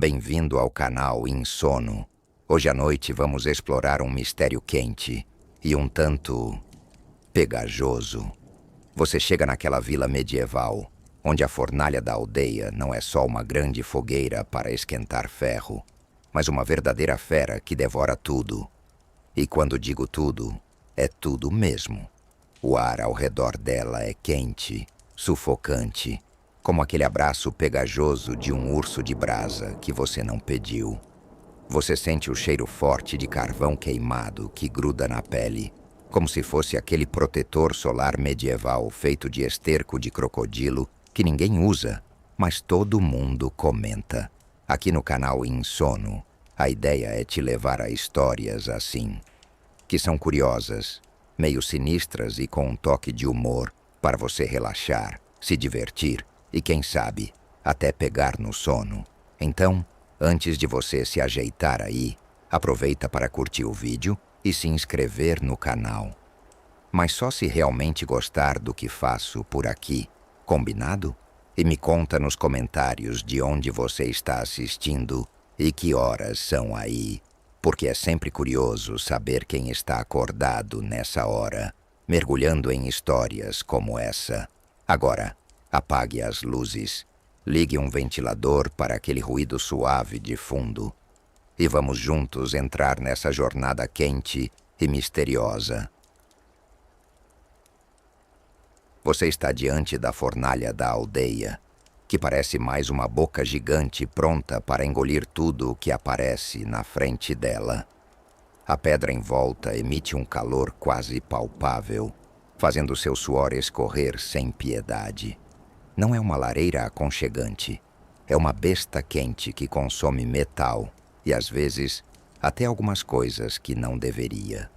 Bem-vindo ao canal Insono. Hoje à noite vamos explorar um mistério quente e um tanto pegajoso. Você chega naquela vila medieval, onde a fornalha da aldeia não é só uma grande fogueira para esquentar ferro, mas uma verdadeira fera que devora tudo. E quando digo tudo, é tudo mesmo. O ar ao redor dela é quente, sufocante, como aquele abraço pegajoso de um urso de brasa que você não pediu. Você sente o cheiro forte de carvão queimado que gruda na pele, como se fosse aquele protetor solar medieval feito de esterco de crocodilo que ninguém usa, mas todo mundo comenta. Aqui no canal Insono, a ideia é te levar a histórias assim, que são curiosas, meio sinistras e com um toque de humor para você relaxar, se divertir e, quem sabe, até pegar no sono. Então, antes de você se ajeitar aí, aproveita para curtir o vídeo e se inscrever no canal. Mas só se realmente gostar do que faço por aqui, combinado? E me conta nos comentários de onde você está assistindo e que horas são aí, porque é sempre curioso saber quem está acordado nessa hora, mergulhando em histórias como essa. Agora, apague as luzes, ligue um ventilador para aquele ruído suave de fundo e vamos juntos entrar nessa jornada quente e misteriosa. Você está diante da fornalha da aldeia, que parece mais uma boca gigante pronta para engolir tudo o que aparece na frente dela. A pedra em volta emite um calor quase palpável, fazendo seu suor escorrer sem piedade. Não é uma lareira aconchegante, é uma besta quente que consome metal e, às vezes, até algumas coisas que não deveria.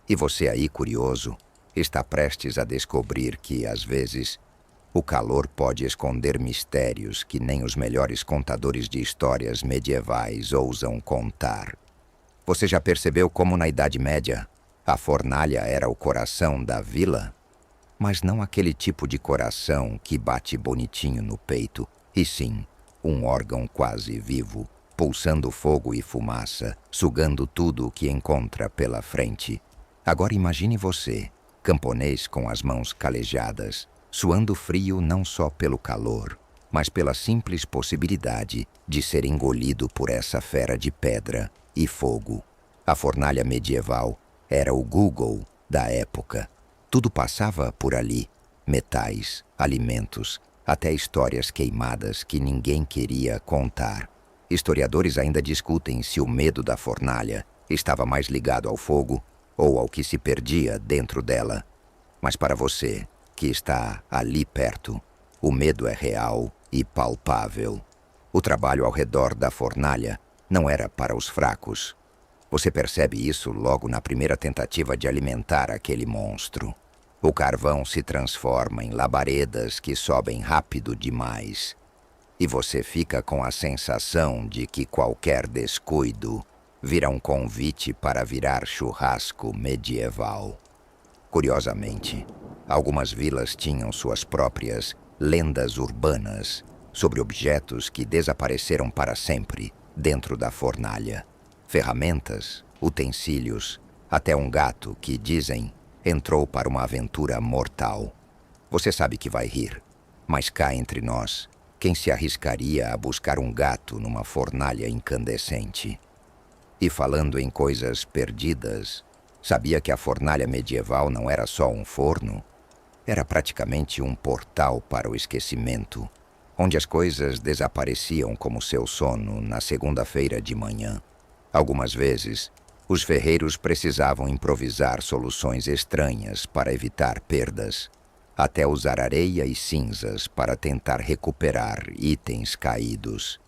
E você aí, curioso, está prestes a descobrir que, às vezes, o calor pode esconder mistérios que nem os melhores contadores de histórias medievais ousam contar. Você já percebeu como na Idade Média a fornalha era o coração da vila? Mas não aquele tipo de coração que bate bonitinho no peito, e sim um órgão quase vivo, pulsando fogo e fumaça, sugando tudo o que encontra pela frente. Agora imagine você, camponês com as mãos calejadas, suando frio não só pelo calor, mas pela simples possibilidade de ser engolido por essa fera de pedra e fogo. A fornalha medieval era o Google da época. Tudo passava por ali, metais, alimentos, até histórias queimadas que ninguém queria contar. Historiadores ainda discutem se o medo da fornalha estava mais ligado ao fogo ou ao que se perdia dentro dela. Mas para você, que está ali perto, o medo é real e palpável. O trabalho ao redor da fornalha não era para os fracos. Você percebe isso logo na primeira tentativa de alimentar aquele monstro. O carvão se transforma em labaredas que sobem rápido demais. E você fica com a sensação de que qualquer descuido vira um convite para virar churrasco medieval. Curiosamente, algumas vilas tinham suas próprias lendas urbanas sobre objetos que desapareceram para sempre dentro da fornalha. Ferramentas, utensílios, até um gato que, dizem, entrou para uma aventura mortal. Você sabe que vai rir, mas cá entre nós, quem se arriscaria a buscar um gato numa fornalha incandescente? E falando em coisas perdidas, sabia que a fornalha medieval não era só um forno? Era praticamente um portal para o esquecimento, onde as coisas desapareciam como seu sono na segunda-feira de manhã. Algumas vezes, os ferreiros precisavam improvisar soluções estranhas para evitar perdas, até usar areia e cinzas para tentar recuperar itens caídos.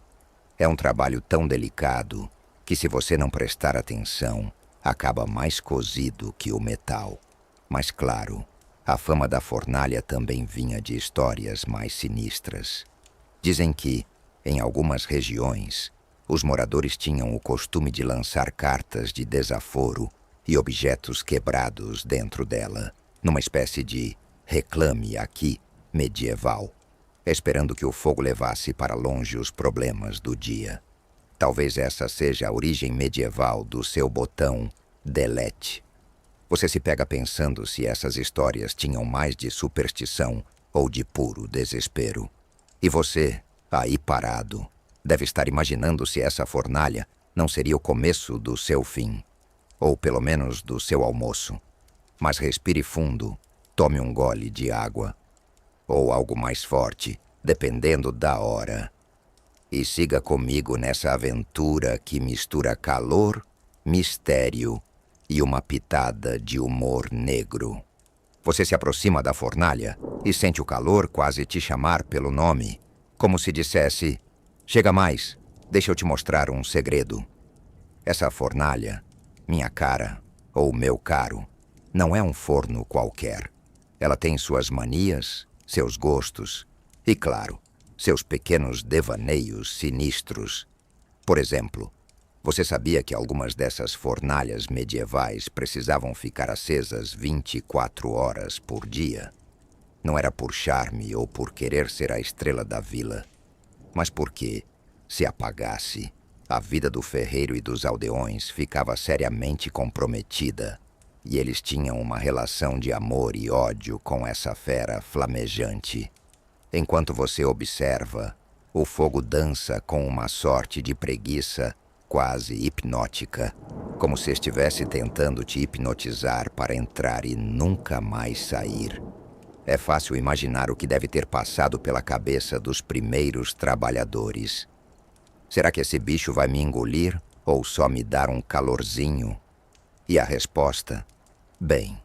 É um trabalho tão delicado que, se você não prestar atenção, acaba mais cozido que o metal. Mas claro, a fama da fornalha também vinha de histórias mais sinistras. Dizem que, em algumas regiões, os moradores tinham o costume de lançar cartas de desaforo e objetos quebrados dentro dela, numa espécie de reclame aqui medieval, esperando que o fogo levasse para longe os problemas do dia. Talvez essa seja a origem medieval do seu botão delete. Você se pega pensando se essas histórias tinham mais de superstição ou de puro desespero. E você, aí parado, deve estar imaginando se essa fornalha não seria o começo do seu fim, ou pelo menos do seu almoço. Mas respire fundo, tome um gole de água, ou algo mais forte, dependendo da hora. E siga comigo nessa aventura que mistura calor, mistério e uma pitada de humor negro. Você se aproxima da fornalha e sente o calor quase te chamar pelo nome, como se dissesse: chega mais, deixa eu te mostrar um segredo. Essa fornalha, minha cara, ou meu caro, não é um forno qualquer. Ela tem suas manias, seus gostos e, claro, seus pequenos devaneios sinistros. Por exemplo, você sabia que algumas dessas fornalhas medievais precisavam ficar acesas 24 horas por dia? Não era por charme ou por querer ser a estrela da vila, mas porque, se apagasse, a vida do ferreiro e dos aldeões ficava seriamente comprometida, e eles tinham uma relação de amor e ódio com essa fera flamejante. Enquanto você observa, o fogo dança com uma sorte de preguiça quase hipnótica, como se estivesse tentando te hipnotizar para entrar e nunca mais sair. É fácil imaginar o que deve ter passado pela cabeça dos primeiros trabalhadores. Será que esse bicho vai me engolir ou só me dar um calorzinho? E a resposta? Bem,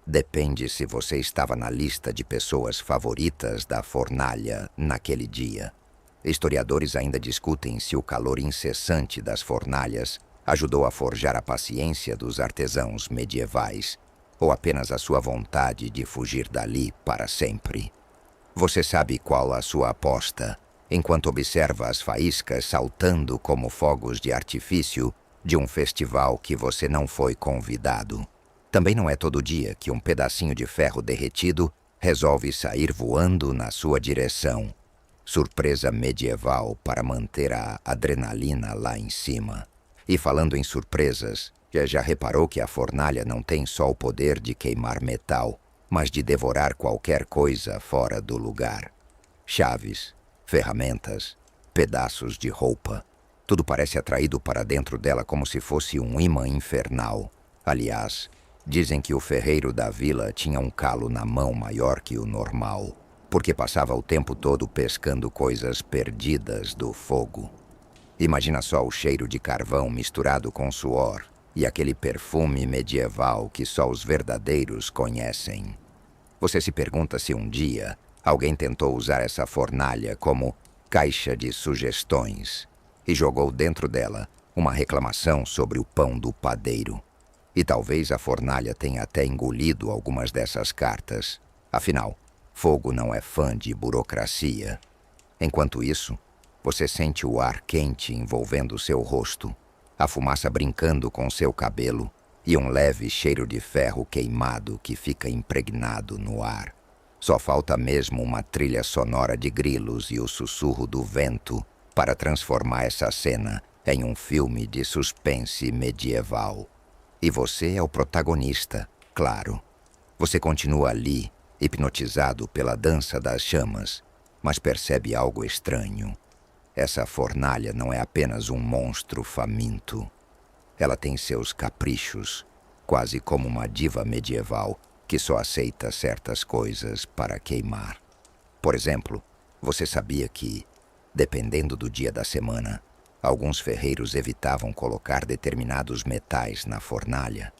depende se você estava na lista de pessoas favoritas da fornalha naquele dia. Historiadores ainda discutem se o calor incessante das fornalhas ajudou a forjar a paciência dos artesãos medievais, ou apenas a sua vontade de fugir dali para sempre. Você sabe qual a sua aposta, enquanto observa as faíscas saltando como fogos de artifício de um festival que você não foi convidado. Também não é todo dia que um pedacinho de ferro derretido resolve sair voando na sua direção. Surpresa medieval para manter a adrenalina lá em cima. E falando em surpresas, já reparou que a fornalha não tem só o poder de queimar metal, mas de devorar qualquer coisa fora do lugar? Chaves, ferramentas, pedaços de roupa. Tudo parece atraído para dentro dela como se fosse um imã infernal. Aliás, dizem que o ferreiro da vila tinha um calo na mão maior que o normal, porque passava o tempo todo pescando coisas perdidas do fogo. Imagina só o cheiro de carvão misturado com suor e aquele perfume medieval que só os verdadeiros conhecem. Você se pergunta se um dia alguém tentou usar essa fornalha como caixa de sugestões e jogou dentro dela uma reclamação sobre o pão do padeiro. E talvez a fornalha tenha até engolido algumas dessas cartas. Afinal, fogo não é fã de burocracia. Enquanto isso, você sente o ar quente envolvendo seu rosto, a fumaça brincando com seu cabelo e um leve cheiro de ferro queimado que fica impregnado no ar. Só falta mesmo uma trilha sonora de grilos e o sussurro do vento para transformar essa cena em um filme de suspense medieval. E você é o protagonista, claro. Você continua ali, hipnotizado pela dança das chamas, mas percebe algo estranho. Essa fornalha não é apenas um monstro faminto. Ela tem seus caprichos, quase como uma diva medieval que só aceita certas coisas para queimar. Por exemplo, você sabia que, dependendo do dia da semana, alguns ferreiros evitavam colocar determinados metais na fornalha?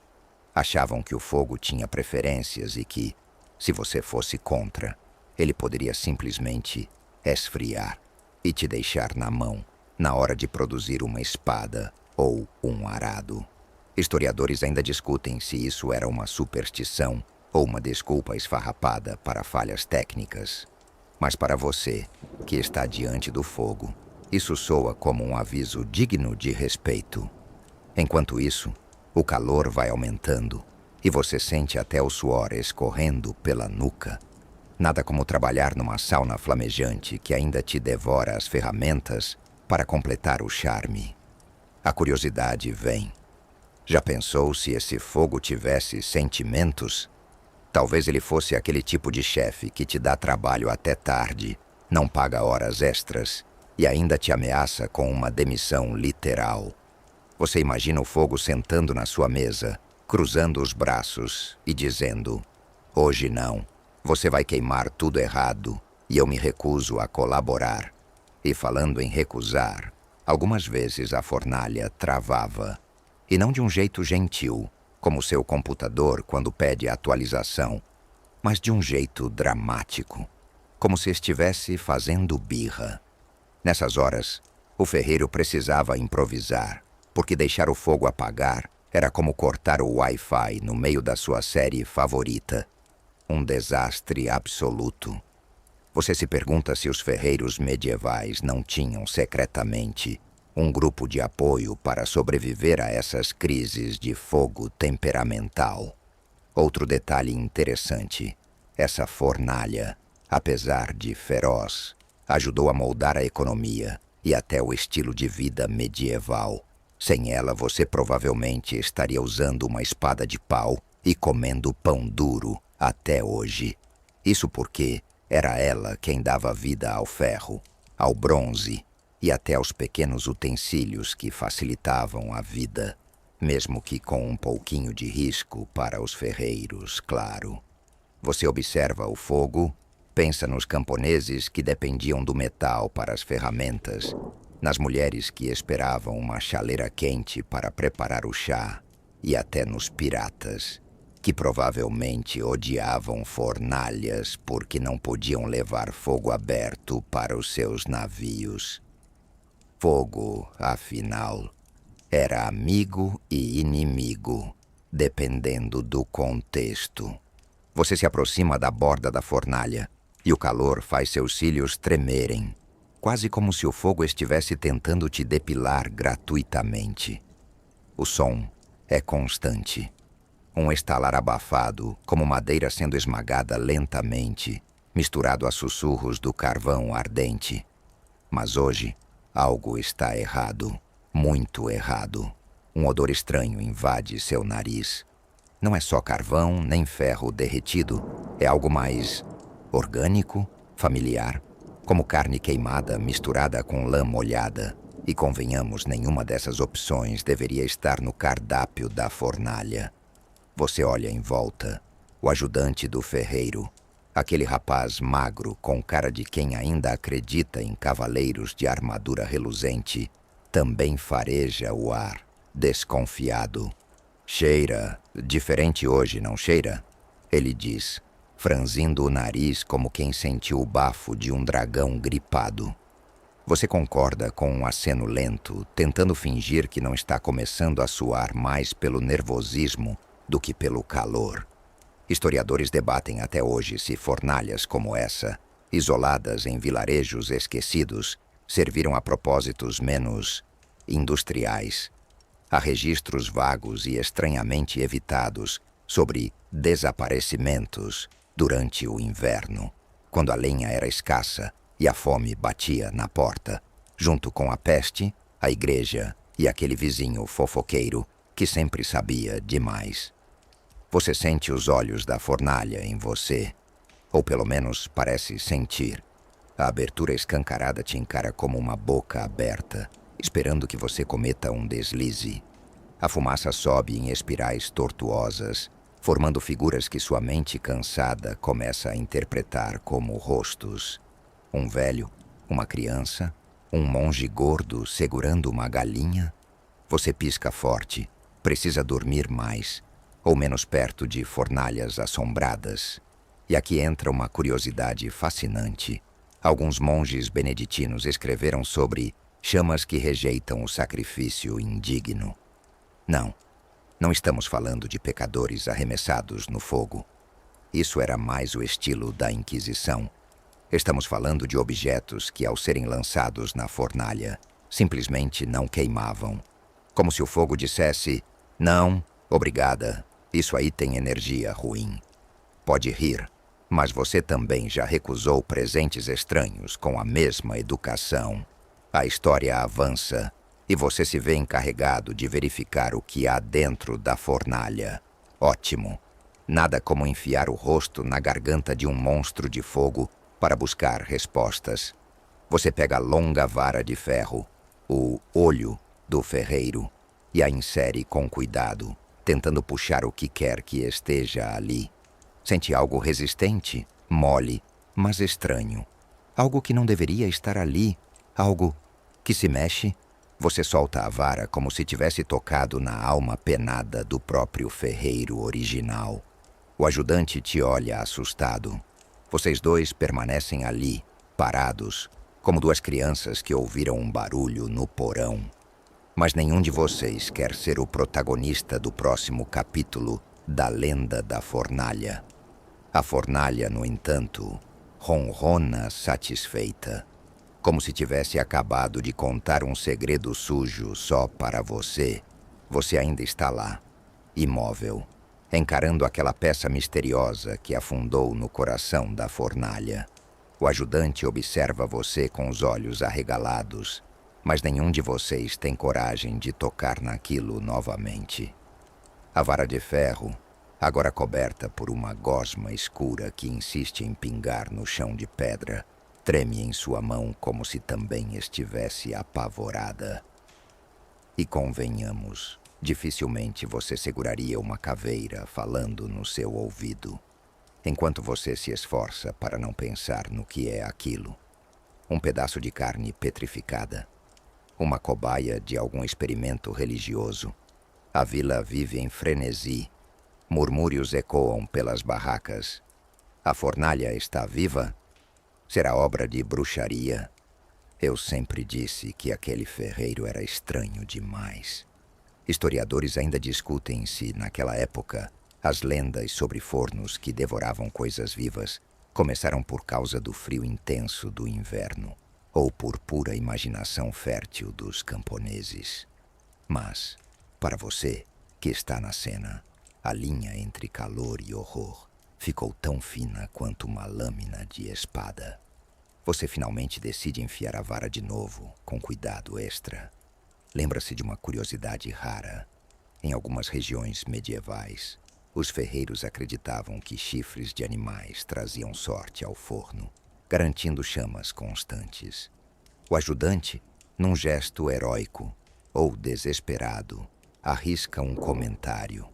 Achavam que o fogo tinha preferências e que, se você fosse contra, ele poderia simplesmente esfriar e te deixar na mão na hora de produzir uma espada ou um arado. Historiadores ainda discutem se isso era uma superstição ou uma desculpa esfarrapada para falhas técnicas. Mas para você, que está diante do fogo, isso soa como um aviso digno de respeito. Enquanto isso, o calor vai aumentando e você sente até o suor escorrendo pela nuca. Nada como trabalhar numa sauna flamejante que ainda te devora as ferramentas para completar o charme. A curiosidade vem. Já pensou se esse fogo tivesse sentimentos? Talvez ele fosse aquele tipo de chefe que te dá trabalho até tarde, não paga horas extras e ainda te ameaça com uma demissão literal. Você imagina o fogo sentando na sua mesa, cruzando os braços e dizendo: hoje não, você vai queimar tudo errado e eu me recuso a colaborar. E falando em recusar, algumas vezes a fornalha travava, e não de um jeito gentil, como seu computador quando pede atualização, mas de um jeito dramático, como se estivesse fazendo birra. Nessas horas, o ferreiro precisava improvisar, porque deixar o fogo apagar era como cortar o Wi-Fi no meio da sua série favorita. Um desastre absoluto. Você se pergunta se os ferreiros medievais não tinham secretamente um grupo de apoio para sobreviver a essas crises de fogo temperamental. Outro detalhe interessante: essa fornalha, apesar de feroz, ajudou a moldar a economia e até o estilo de vida medieval. Sem ela, você provavelmente estaria usando uma espada de pau e comendo pão duro até hoje. Isso porque era ela quem dava vida ao ferro, ao bronze e até aos pequenos utensílios que facilitavam a vida, mesmo que com um pouquinho de risco para os ferreiros, claro. Você observa o fogo, pensa nos camponeses que dependiam do metal para as ferramentas, nas mulheres que esperavam uma chaleira quente para preparar o chá e até nos piratas, que provavelmente odiavam fornalhas porque não podiam levar fogo aberto para os seus navios. Fogo, afinal, era amigo e inimigo, dependendo do contexto. Você se aproxima da borda da fornalha e o calor faz seus cílios tremerem, quase como se o fogo estivesse tentando te depilar gratuitamente. O som é constante. Um estalar abafado, como madeira sendo esmagada lentamente, misturado a sussurros do carvão ardente. Mas hoje, algo está errado, muito errado. Um odor estranho invade seu nariz. Não é só carvão nem ferro derretido, é algo mais orgânico, familiar, como carne queimada misturada com lã molhada. E convenhamos, nenhuma dessas opções deveria estar no cardápio da fornalha. Você olha em volta. O ajudante do ferreiro, aquele rapaz magro com cara de quem ainda acredita em cavaleiros de armadura reluzente, também fareja o ar, desconfiado. Cheira diferente hoje, não cheira? Ele diz, franzindo o nariz como quem sentiu o bafo de um dragão gripado. Você concorda com um aceno lento, tentando fingir que não está começando a suar mais pelo nervosismo do que pelo calor. Historiadores debatem até hoje se fornalhas como essa, isoladas em vilarejos esquecidos, serviram a propósitos menos industriais. Há registros vagos e estranhamente evitados sobre desaparecimentos durante o inverno, quando a lenha era escassa e a fome batia na porta, junto com a peste, a igreja e aquele vizinho fofoqueiro que sempre sabia demais. Você sente os olhos da fornalha em você, ou pelo menos parece sentir. A abertura escancarada te encara como uma boca aberta, esperando que você cometa um deslize. A fumaça sobe em espirais tortuosas, formando figuras que sua mente cansada começa a interpretar como rostos. Um velho, uma criança, um monge gordo segurando uma galinha. Você pisca forte, precisa dormir mais, ou menos perto de fornalhas assombradas. E aqui entra uma curiosidade fascinante. Alguns monges beneditinos escreveram sobre chamas que rejeitam o sacrifício indigno. Não estamos falando de pecadores arremessados no fogo. Isso era mais o estilo da Inquisição. Estamos falando de objetos que, ao serem lançados na fornalha, simplesmente não queimavam. Como se o fogo dissesse, não, obrigada, isso aí tem energia ruim. Pode rir, mas você também já recusou presentes estranhos com a mesma educação. A história avança e você se vê encarregado de verificar o que há dentro da fornalha. Ótimo! Nada como enfiar o rosto na garganta de um monstro de fogo para buscar respostas. Você pega a longa vara de ferro, o olho do ferreiro, e a insere com cuidado, tentando puxar o que quer que esteja ali. Sente algo resistente, mole, mas estranho. Algo que não deveria estar ali, algo que se mexe. Você solta a vara como se tivesse tocado na alma penada do próprio ferreiro original. O ajudante te olha assustado. Vocês dois permanecem ali, parados, como duas crianças que ouviram um barulho no porão. Mas nenhum de vocês quer ser o protagonista do próximo capítulo da Lenda da Fornalha. A fornalha, no entanto, ronrona satisfeita, como se tivesse acabado de contar um segredo sujo só para você. Você ainda está lá, imóvel, encarando aquela peça misteriosa que afundou no coração da fornalha. O ajudante observa você com os olhos arregalados, mas nenhum de vocês tem coragem de tocar naquilo novamente. A vara de ferro, agora coberta por uma gosma escura que insiste em pingar no chão de pedra, treme em sua mão como se também estivesse apavorada. E convenhamos, dificilmente você seguraria uma caveira falando no seu ouvido, enquanto você se esforça para não pensar no que é aquilo. Um pedaço de carne petrificada, uma cobaia de algum experimento religioso. A vila vive em frenesi. Murmúrios ecoam pelas barracas. A fornalha está viva? Será obra de bruxaria? Eu sempre disse que aquele ferreiro era estranho demais. Historiadores ainda discutem se, naquela época, as lendas sobre fornos que devoravam coisas vivas começaram por causa do frio intenso do inverno ou por pura imaginação fértil dos camponeses. Mas, para você, que está na cena, a linha entre calor e horror ficou tão fina quanto uma lâmina de espada. Você finalmente decide enfiar a vara de novo, com cuidado extra. Lembra-se de uma curiosidade rara. Em algumas regiões medievais, os ferreiros acreditavam que chifres de animais traziam sorte ao forno, garantindo chamas constantes. O ajudante, num gesto heróico ou desesperado, arrisca um comentário.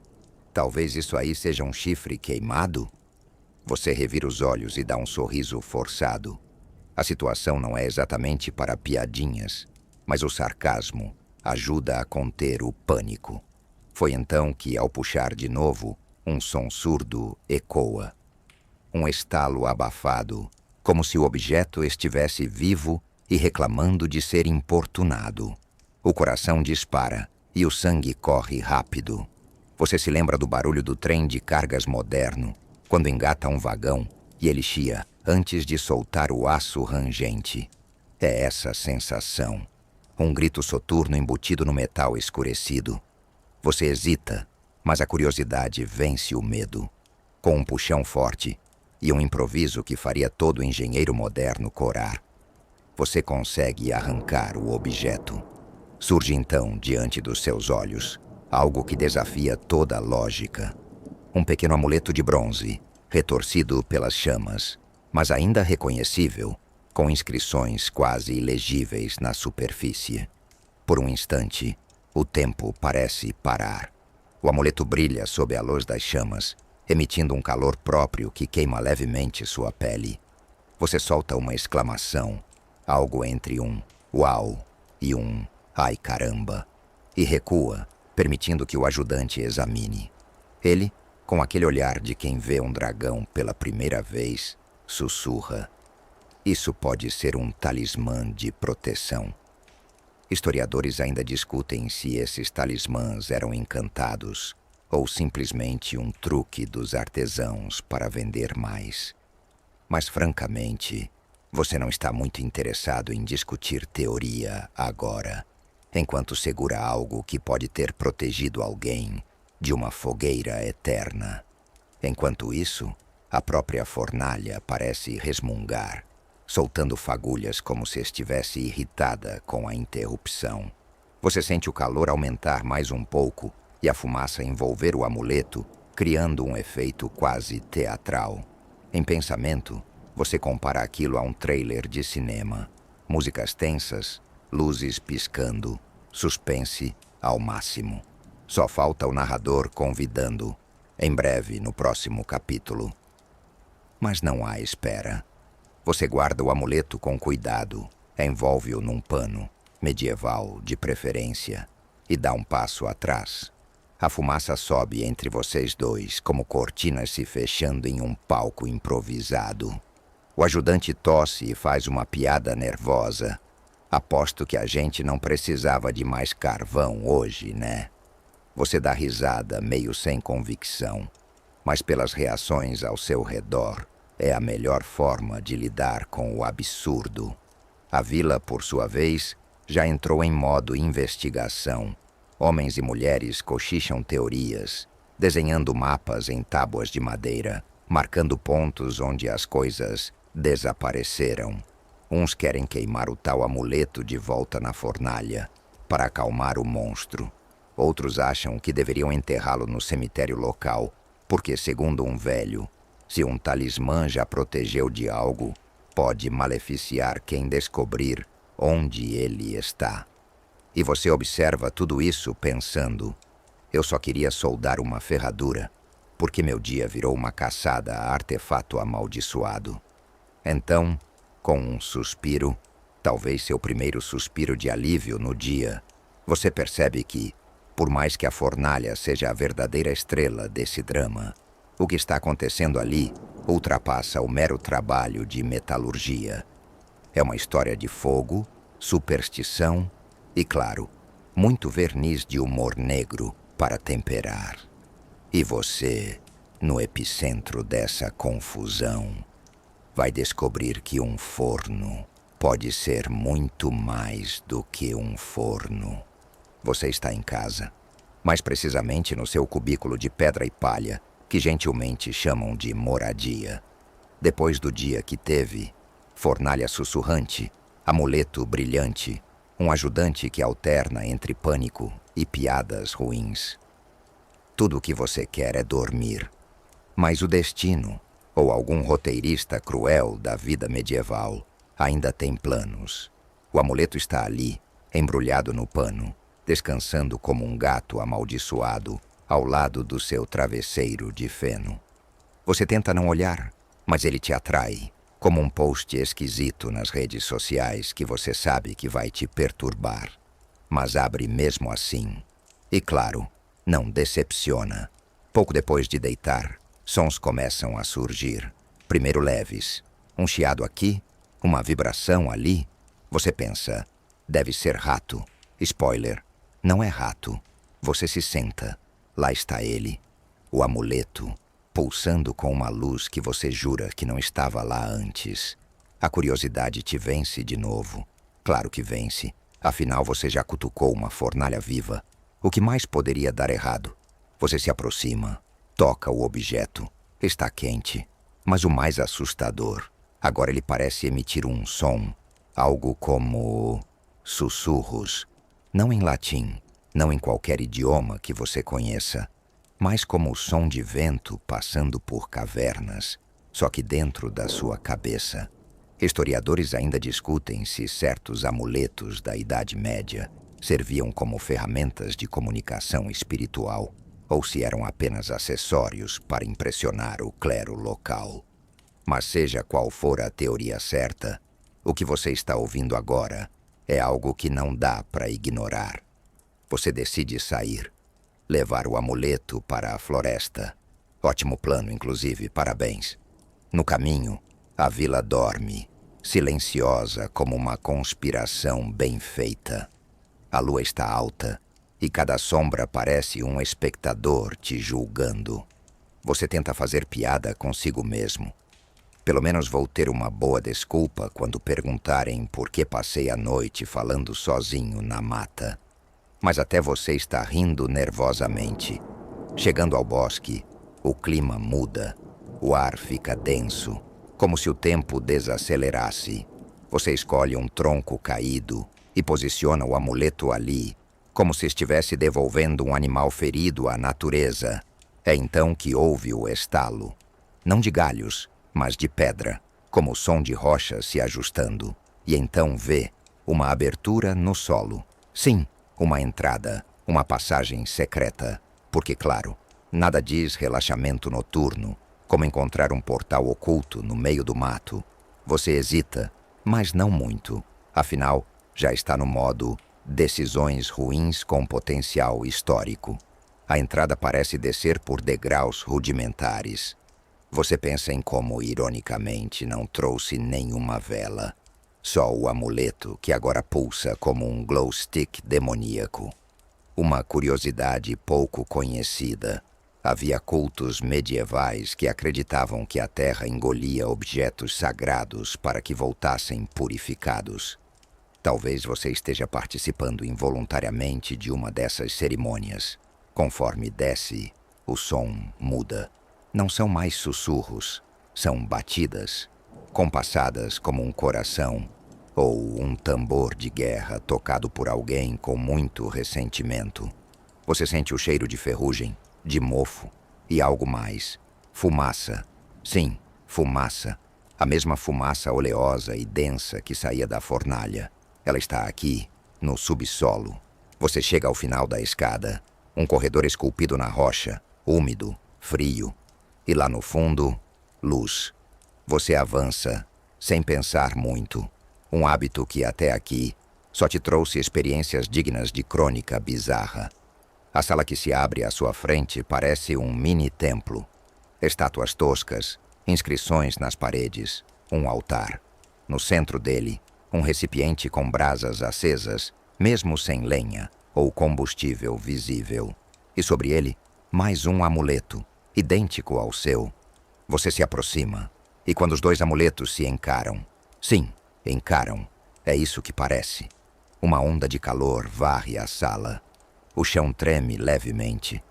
Talvez isso aí seja um chifre queimado? Você revira os olhos e dá um sorriso forçado. A situação não é exatamente para piadinhas, mas o sarcasmo ajuda a conter o pânico. Foi então que, ao puxar de novo, um som surdo ecoa. Um estalo abafado, como se o objeto estivesse vivo e reclamando de ser importunado. O coração dispara e o sangue corre rápido. Você se lembra do barulho do trem de cargas moderno, quando engata um vagão e ele chia antes de soltar o aço rangente. É essa sensação. Um grito soturno embutido no metal escurecido. Você hesita, mas a curiosidade vence o medo. Com um puxão forte e um improviso que faria todo engenheiro moderno corar, você consegue arrancar o objeto. Surge então, diante dos seus olhos, algo que desafia toda a lógica. Um pequeno amuleto de bronze, retorcido pelas chamas, mas ainda reconhecível, com inscrições quase ilegíveis na superfície. Por um instante, o tempo parece parar. O amuleto brilha sob a luz das chamas, emitindo um calor próprio que queima levemente sua pele. Você solta uma exclamação, algo entre um uau e um ai caramba, e recua, permitindo que o ajudante examine. Ele, com aquele olhar de quem vê um dragão pela primeira vez, sussurra: isso pode ser um talismã de proteção. Historiadores ainda discutem se esses talismãs eram encantados ou simplesmente um truque dos artesãos para vender mais. Mas, francamente, você não está muito interessado em discutir teoria agora, enquanto segura algo que pode ter protegido alguém de uma fogueira eterna. Enquanto isso, a própria fornalha parece resmungar, soltando fagulhas como se estivesse irritada com a interrupção. Você sente o calor aumentar mais um pouco e a fumaça envolver o amuleto, criando um efeito quase teatral. Em pensamento, você compara aquilo a um trailer de cinema. Músicas tensas, luzes piscando, suspense ao máximo. Só falta o narrador convidando. Em breve, no próximo capítulo. Mas não há espera. Você guarda o amuleto com cuidado, envolve-o num pano, medieval de preferência, e dá um passo atrás. A fumaça sobe entre vocês dois, como cortinas se fechando em um palco improvisado. O ajudante tosse e faz uma piada nervosa. Aposto que a gente não precisava de mais carvão hoje, né? Você dá risada, meio sem convicção, mas pelas reações ao seu redor, é a melhor forma de lidar com o absurdo. A vila, por sua vez, já entrou em modo investigação. Homens e mulheres cochicham teorias, desenhando mapas em tábuas de madeira, marcando pontos onde as coisas desapareceram. Uns querem queimar o tal amuleto de volta na fornalha, para acalmar o monstro. Outros acham que deveriam enterrá-lo no cemitério local, porque, segundo um velho, se um talismã já protegeu de algo, pode maleficiar quem descobrir onde ele está. E você observa tudo isso pensando, eu só queria soldar uma ferradura, porque meu dia virou uma caçada a artefato amaldiçoado. Então, com um suspiro, talvez seu primeiro suspiro de alívio no dia, você percebe que, por mais que a fornalha seja a verdadeira estrela desse drama, o que está acontecendo ali ultrapassa o mero trabalho de metalurgia. É uma história de fogo, superstição e, claro, muito verniz de humor negro para temperar. E você, no epicentro dessa confusão, vai descobrir que um forno pode ser muito mais do que um forno. Você está em casa, mais precisamente no seu cubículo de pedra e palha, que gentilmente chamam de moradia. Depois do dia que teve, fornalha sussurrante, amuleto brilhante, um ajudante que alterna entre pânico e piadas ruins. Tudo o que você quer é dormir, mas o destino, ou algum roteirista cruel da vida medieval, ainda tem planos. O amuleto está ali, embrulhado no pano, descansando como um gato amaldiçoado ao lado do seu travesseiro de feno. Você tenta não olhar, mas ele te atrai, como um post esquisito nas redes sociais que você sabe que vai te perturbar. Mas abre mesmo assim. E claro, não decepciona. Pouco depois de deitar, sons começam a surgir. Primeiro leves, um chiado aqui, uma vibração ali. Você pensa, deve ser rato. Spoiler, não é rato. Você se senta. Lá está ele, o amuleto, pulsando com uma luz que você jura que não estava lá antes. A curiosidade te vence de novo. Claro que vence. Afinal, você já cutucou uma fornalha viva. O que mais poderia dar errado? Você se aproxima, toca o objeto. Está quente. Mas o mais assustador, agora ele parece emitir um som. Algo como sussurros. Não em latim, não em qualquer idioma que você conheça, mas como o som de vento passando por cavernas, só que dentro da sua cabeça. Historiadores ainda discutem se certos amuletos da Idade Média serviam como ferramentas de comunicação espiritual ou se eram apenas acessórios para impressionar o clero local. Mas seja qual for a teoria certa, o que você está ouvindo agora é algo que não dá para ignorar. Você decide sair, levar o amuleto para a floresta. Ótimo plano, inclusive, parabéns. No caminho, a vila dorme, silenciosa como uma conspiração bem feita. A lua está alta e cada sombra parece um espectador te julgando. Você tenta fazer piada consigo mesmo. Pelo menos vou ter uma boa desculpa quando perguntarem por que passei a noite falando sozinho na mata. Mas até você está rindo nervosamente. Chegando ao bosque, o clima muda. O ar fica denso, como se o tempo desacelerasse. Você escolhe um tronco caído e posiciona o amuleto ali, como se estivesse devolvendo um animal ferido à natureza. É então que ouve o estalo, não de galhos, mas de pedra, como o som de rochas se ajustando. E então vê uma abertura no solo. Sim, uma entrada, uma passagem secreta. Porque, claro, nada diz relaxamento noturno, como encontrar um portal oculto no meio do mato. Você hesita, mas não muito. Afinal, já está no modo decisões ruins com potencial histórico. A entrada parece descer por degraus rudimentares. Você pensa em como, ironicamente, não trouxe nenhuma vela. Só o amuleto que agora pulsa como um glow stick demoníaco. Uma curiosidade pouco conhecida. Havia cultos medievais que acreditavam que a terra engolia objetos sagrados para que voltassem purificados. Talvez você esteja participando involuntariamente de uma dessas cerimônias. Conforme desce, o som muda. Não são mais sussurros, são batidas, compassadas como um coração ou um tambor de guerra tocado por alguém com muito ressentimento. Você sente o cheiro de ferrugem, de mofo e algo mais. Fumaça. Sim, fumaça. A mesma fumaça oleosa e densa que saía da fornalha. Ela está aqui, no subsolo. Você chega ao final da escada, um corredor esculpido na rocha, úmido, frio. E lá no fundo, luz. Você avança, sem pensar muito. Um hábito que até aqui só te trouxe experiências dignas de crônica bizarra. A sala que se abre à sua frente parece um mini-templo. Estátuas toscas, inscrições nas paredes, um altar. No centro dele, um recipiente com brasas acesas, mesmo sem lenha ou combustível visível. E sobre ele, mais um amuleto, idêntico ao seu. Você se aproxima, e quando os dois amuletos se encaram, sim, encaram, é isso que parece. Uma onda de calor varre a sala. O chão treme levemente.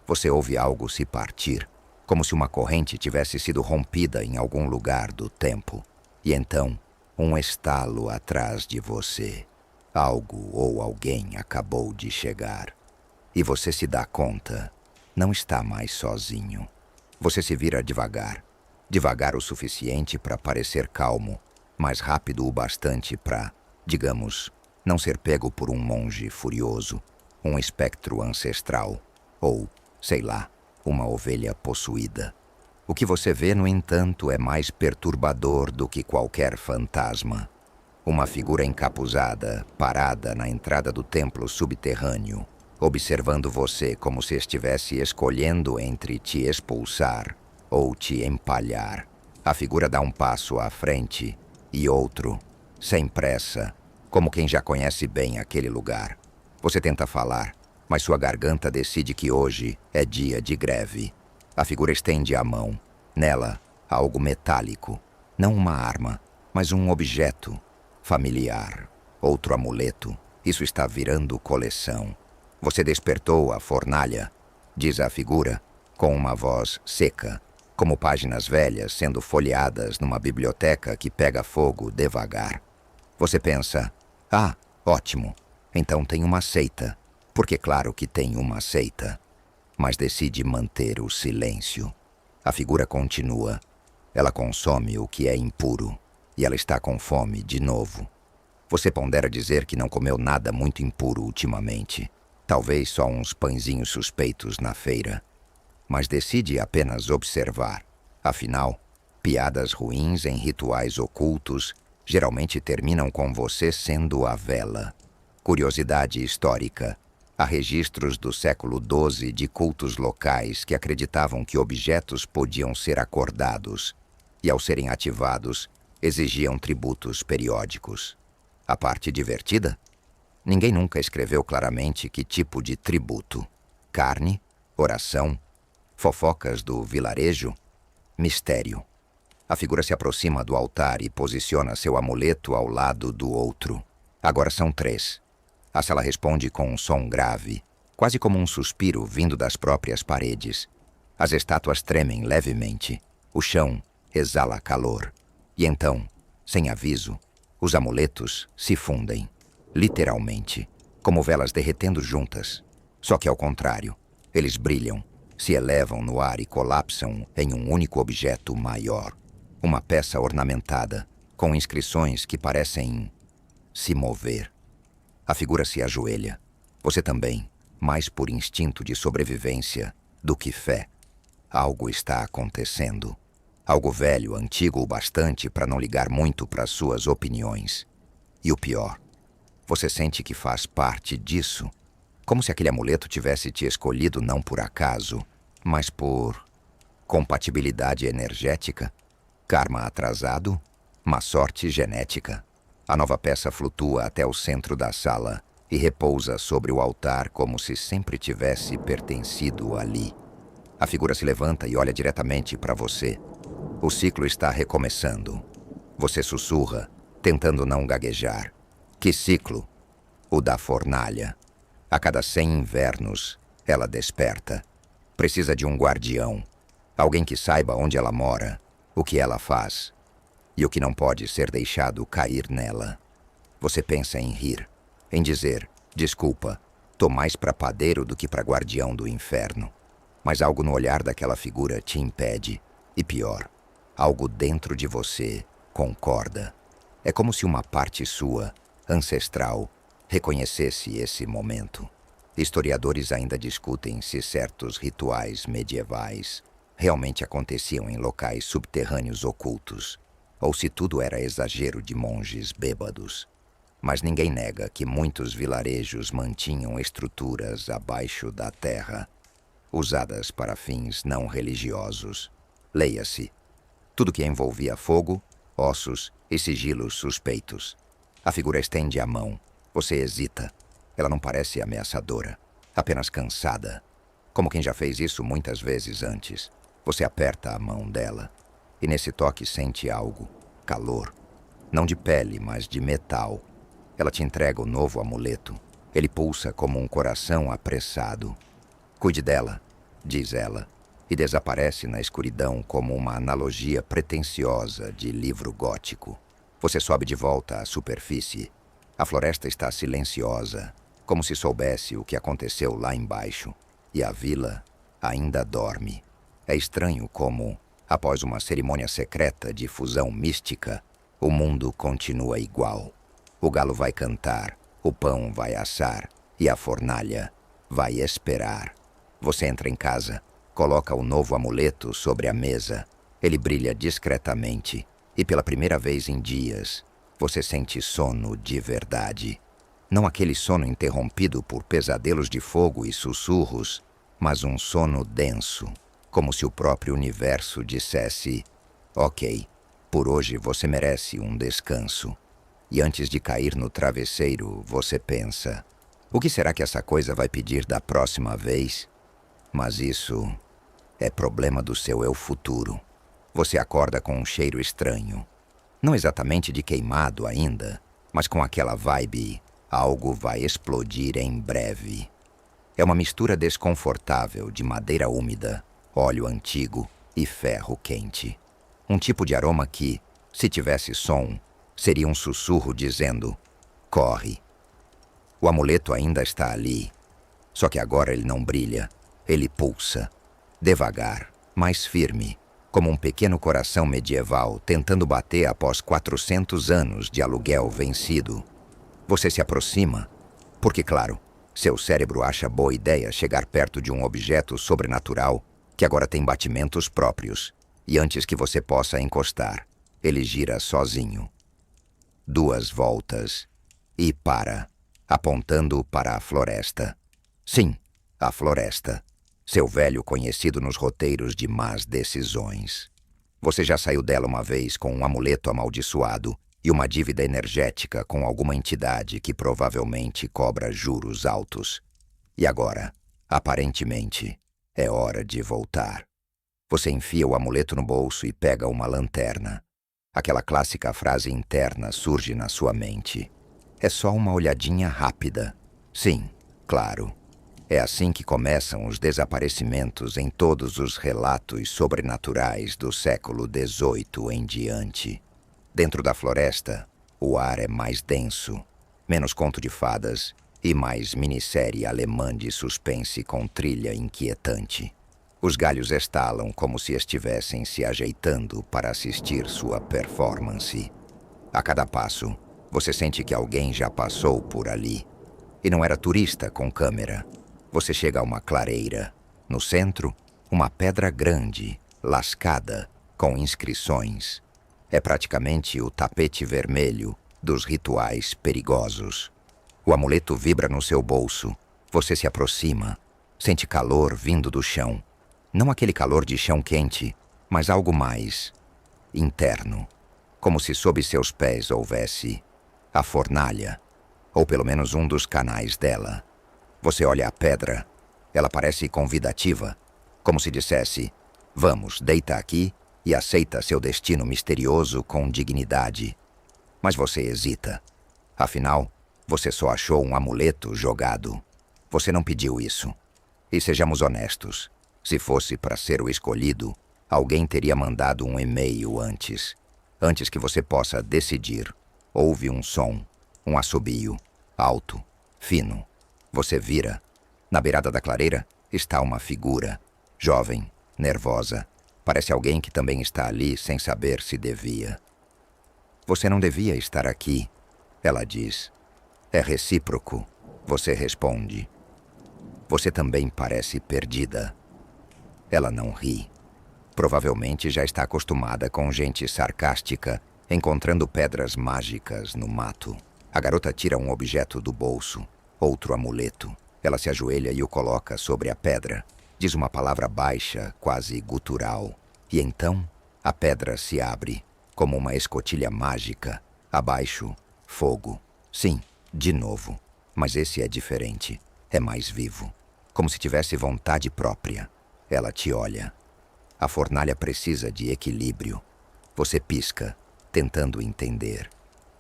Você ouve algo se partir, como se uma corrente tivesse sido rompida em algum lugar do tempo. E então, um estalo atrás de você. Algo ou alguém acabou de chegar. E você se dá conta, não está mais sozinho. Você se vira devagar. Devagar o suficiente para parecer calmo, mas rápido o bastante para, digamos, não ser pego por um monge furioso, um espectro ancestral, ou, sei lá, uma ovelha possuída. O que você vê, no entanto, é mais perturbador do que qualquer fantasma. Uma figura encapuzada, parada na entrada do templo subterrâneo, observando você como se estivesse escolhendo entre te expulsar ou te empalhar. A figura dá um passo à frente e outro, sem pressa, como quem já conhece bem aquele lugar. Você tenta falar, mas sua garganta decide que hoje é dia de greve. A figura estende a mão. Nela, algo metálico. Não uma arma, mas um objeto familiar. Outro amuleto. Isso está virando coleção. Você despertou a fornalha, diz a figura, com uma voz seca, como páginas velhas sendo folheadas numa biblioteca que pega fogo devagar. Você pensa, ah, ótimo, então tem uma seita, porque claro que tem uma seita. Mas decide manter o silêncio. A figura continua. Ela consome o que é impuro, e ela está com fome de novo. Você pondera dizer que não comeu nada muito impuro ultimamente. Talvez só uns pãezinhos suspeitos na feira. Mas decide apenas observar. Afinal, piadas ruins em rituais ocultos geralmente terminam com você sendo a vela. Curiosidade histórica. Há registros do século XII de cultos locais que acreditavam que objetos podiam ser acordados e, ao serem ativados, exigiam tributos periódicos. A parte divertida? Ninguém nunca escreveu claramente que tipo de tributo. Carne? Oração? Fofocas do vilarejo? Mistério. A figura se aproxima do altar e posiciona seu amuleto ao lado do outro. Agora são 3. A sala responde com um som grave, quase como um suspiro vindo das próprias paredes. As estátuas tremem levemente. O chão exala calor. E então, sem aviso, os amuletos se fundem, literalmente, como velas derretendo juntas. Só que ao contrário, eles brilham, se elevam no ar e colapsam em um único objeto maior. Uma peça ornamentada, com inscrições que parecem se mover. A figura se ajoelha. Você também, mais por instinto de sobrevivência do que fé. Algo está acontecendo. Algo velho, antigo o bastante para não ligar muito para suas opiniões. E o pior, você sente que faz parte disso, como se aquele amuleto tivesse te escolhido não por acaso, mas por compatibilidade energética, karma atrasado, má sorte genética. A nova peça flutua até o centro da sala e repousa sobre o altar como se sempre tivesse pertencido ali. A figura se levanta e olha diretamente para você. O ciclo está recomeçando. Você sussurra, tentando não gaguejar. Que ciclo? O da fornalha. A cada 100 invernos, ela desperta. Precisa de um guardião. Alguém que saiba onde ela mora, o que ela faz e o que não pode ser deixado cair nela. Você pensa em rir, em dizer, desculpa, tô mais pra padeiro do que pra guardião do inferno. Mas algo no olhar daquela figura te impede. E pior, algo dentro de você concorda. É como se uma parte sua, ancestral, reconhecesse esse momento. Historiadores ainda discutem se certos rituais medievais realmente aconteciam em locais subterrâneos ocultos, ou se tudo era exagero de monges bêbados. Mas ninguém nega que muitos vilarejos mantinham estruturas abaixo da terra, usadas para fins não religiosos. Leia-se, tudo que envolvia fogo, ossos e sigilos suspeitos. A figura estende a mão. Você hesita. Ela não parece ameaçadora, apenas cansada, como quem já fez isso muitas vezes antes. Você aperta a mão dela, e nesse toque sente algo, calor. Não de pele, mas de metal. Ela te entrega o novo amuleto. Ele pulsa como um coração apressado. Cuide dela, diz ela, e desaparece na escuridão como uma analogia pretensiosa de livro gótico. Você sobe de volta à superfície. A floresta está silenciosa, como se soubesse o que aconteceu lá embaixo, e a vila ainda dorme. É estranho como, após uma cerimônia secreta de fusão mística, o mundo continua igual. O galo vai cantar, o pão vai assar e a fornalha vai esperar. Você entra em casa, coloca o novo amuleto sobre a mesa. Ele brilha discretamente e pela primeira vez em dias, você sente sono de verdade. Não aquele sono interrompido por pesadelos de fogo e sussurros, mas um sono denso, como se o próprio universo dissesse: ok, por hoje você merece um descanso. E antes de cair no travesseiro, você pensa: o que será que essa coisa vai pedir da próxima vez? Mas isso é problema do seu eu futuro. Você acorda com um cheiro estranho. Não exatamente de queimado ainda, mas com aquela vibe: algo vai explodir em breve. É uma mistura desconfortável de madeira úmida, óleo antigo e ferro quente. Um tipo de aroma que, se tivesse som, seria um sussurro dizendo: corre. O amuleto ainda está ali, só que agora ele não brilha, ele pulsa. Devagar, mais firme, como um pequeno coração medieval tentando bater após 400 anos de aluguel vencido. Você se aproxima, porque, claro, seu cérebro acha boa ideia chegar perto de um objeto sobrenatural que agora tem batimentos próprios, e antes que você possa encostar, ele gira sozinho. 2 voltas e para, apontando para a floresta. Sim, a floresta. Seu velho conhecido nos roteiros de más decisões. Você já saiu dela uma vez com um amuleto amaldiçoado e uma dívida energética com alguma entidade que provavelmente cobra juros altos. E agora, aparentemente, é hora de voltar. Você enfia o amuleto no bolso e pega uma lanterna. Aquela clássica frase interna surge na sua mente. É só uma olhadinha rápida. Sim, claro. É assim que começam os desaparecimentos em todos os relatos sobrenaturais do século XVIII em diante. Dentro da floresta, o ar é mais denso, menos conto de fadas e mais minissérie alemã de suspense com trilha inquietante. Os galhos estalam como se estivessem se ajeitando para assistir sua performance. A cada passo, você sente que alguém já passou por ali. E não era turista com câmera. Você chega a uma clareira. No centro, uma pedra grande, lascada, com inscrições. É praticamente o tapete vermelho dos rituais perigosos. O amuleto vibra no seu bolso. Você se aproxima. Sente calor vindo do chão. Não aquele calor de chão quente, mas algo mais interno. Como se sob seus pés houvesse a fornalha, ou pelo menos um dos canais dela. Você olha a pedra. Ela parece convidativa, como se dissesse: vamos, deita aqui e aceita seu destino misterioso com dignidade. Mas você hesita. Afinal, você só achou um amuleto jogado. Você não pediu isso. E sejamos honestos, se fosse para ser o escolhido, alguém teria mandado um e-mail antes. Antes que você possa decidir, houve um som, um assobio, alto, fino. Você vira. Na beirada da clareira está uma figura, jovem, nervosa. Parece alguém que também está ali sem saber se devia. Você não devia estar aqui, ela diz. É recíproco, você responde. Você também parece perdida. Ela não ri. Provavelmente já está acostumada com gente sarcástica, encontrando pedras mágicas no mato. A garota tira um objeto do bolso, outro amuleto. Ela se ajoelha e o coloca sobre a pedra. Diz uma palavra baixa, quase gutural. E então, a pedra se abre, como uma escotilha mágica. Abaixo, fogo. Sim, de novo. Mas esse é diferente. É mais vivo. Como se tivesse vontade própria. Ela te olha. A fornalha precisa de equilíbrio. Você pisca, tentando entender.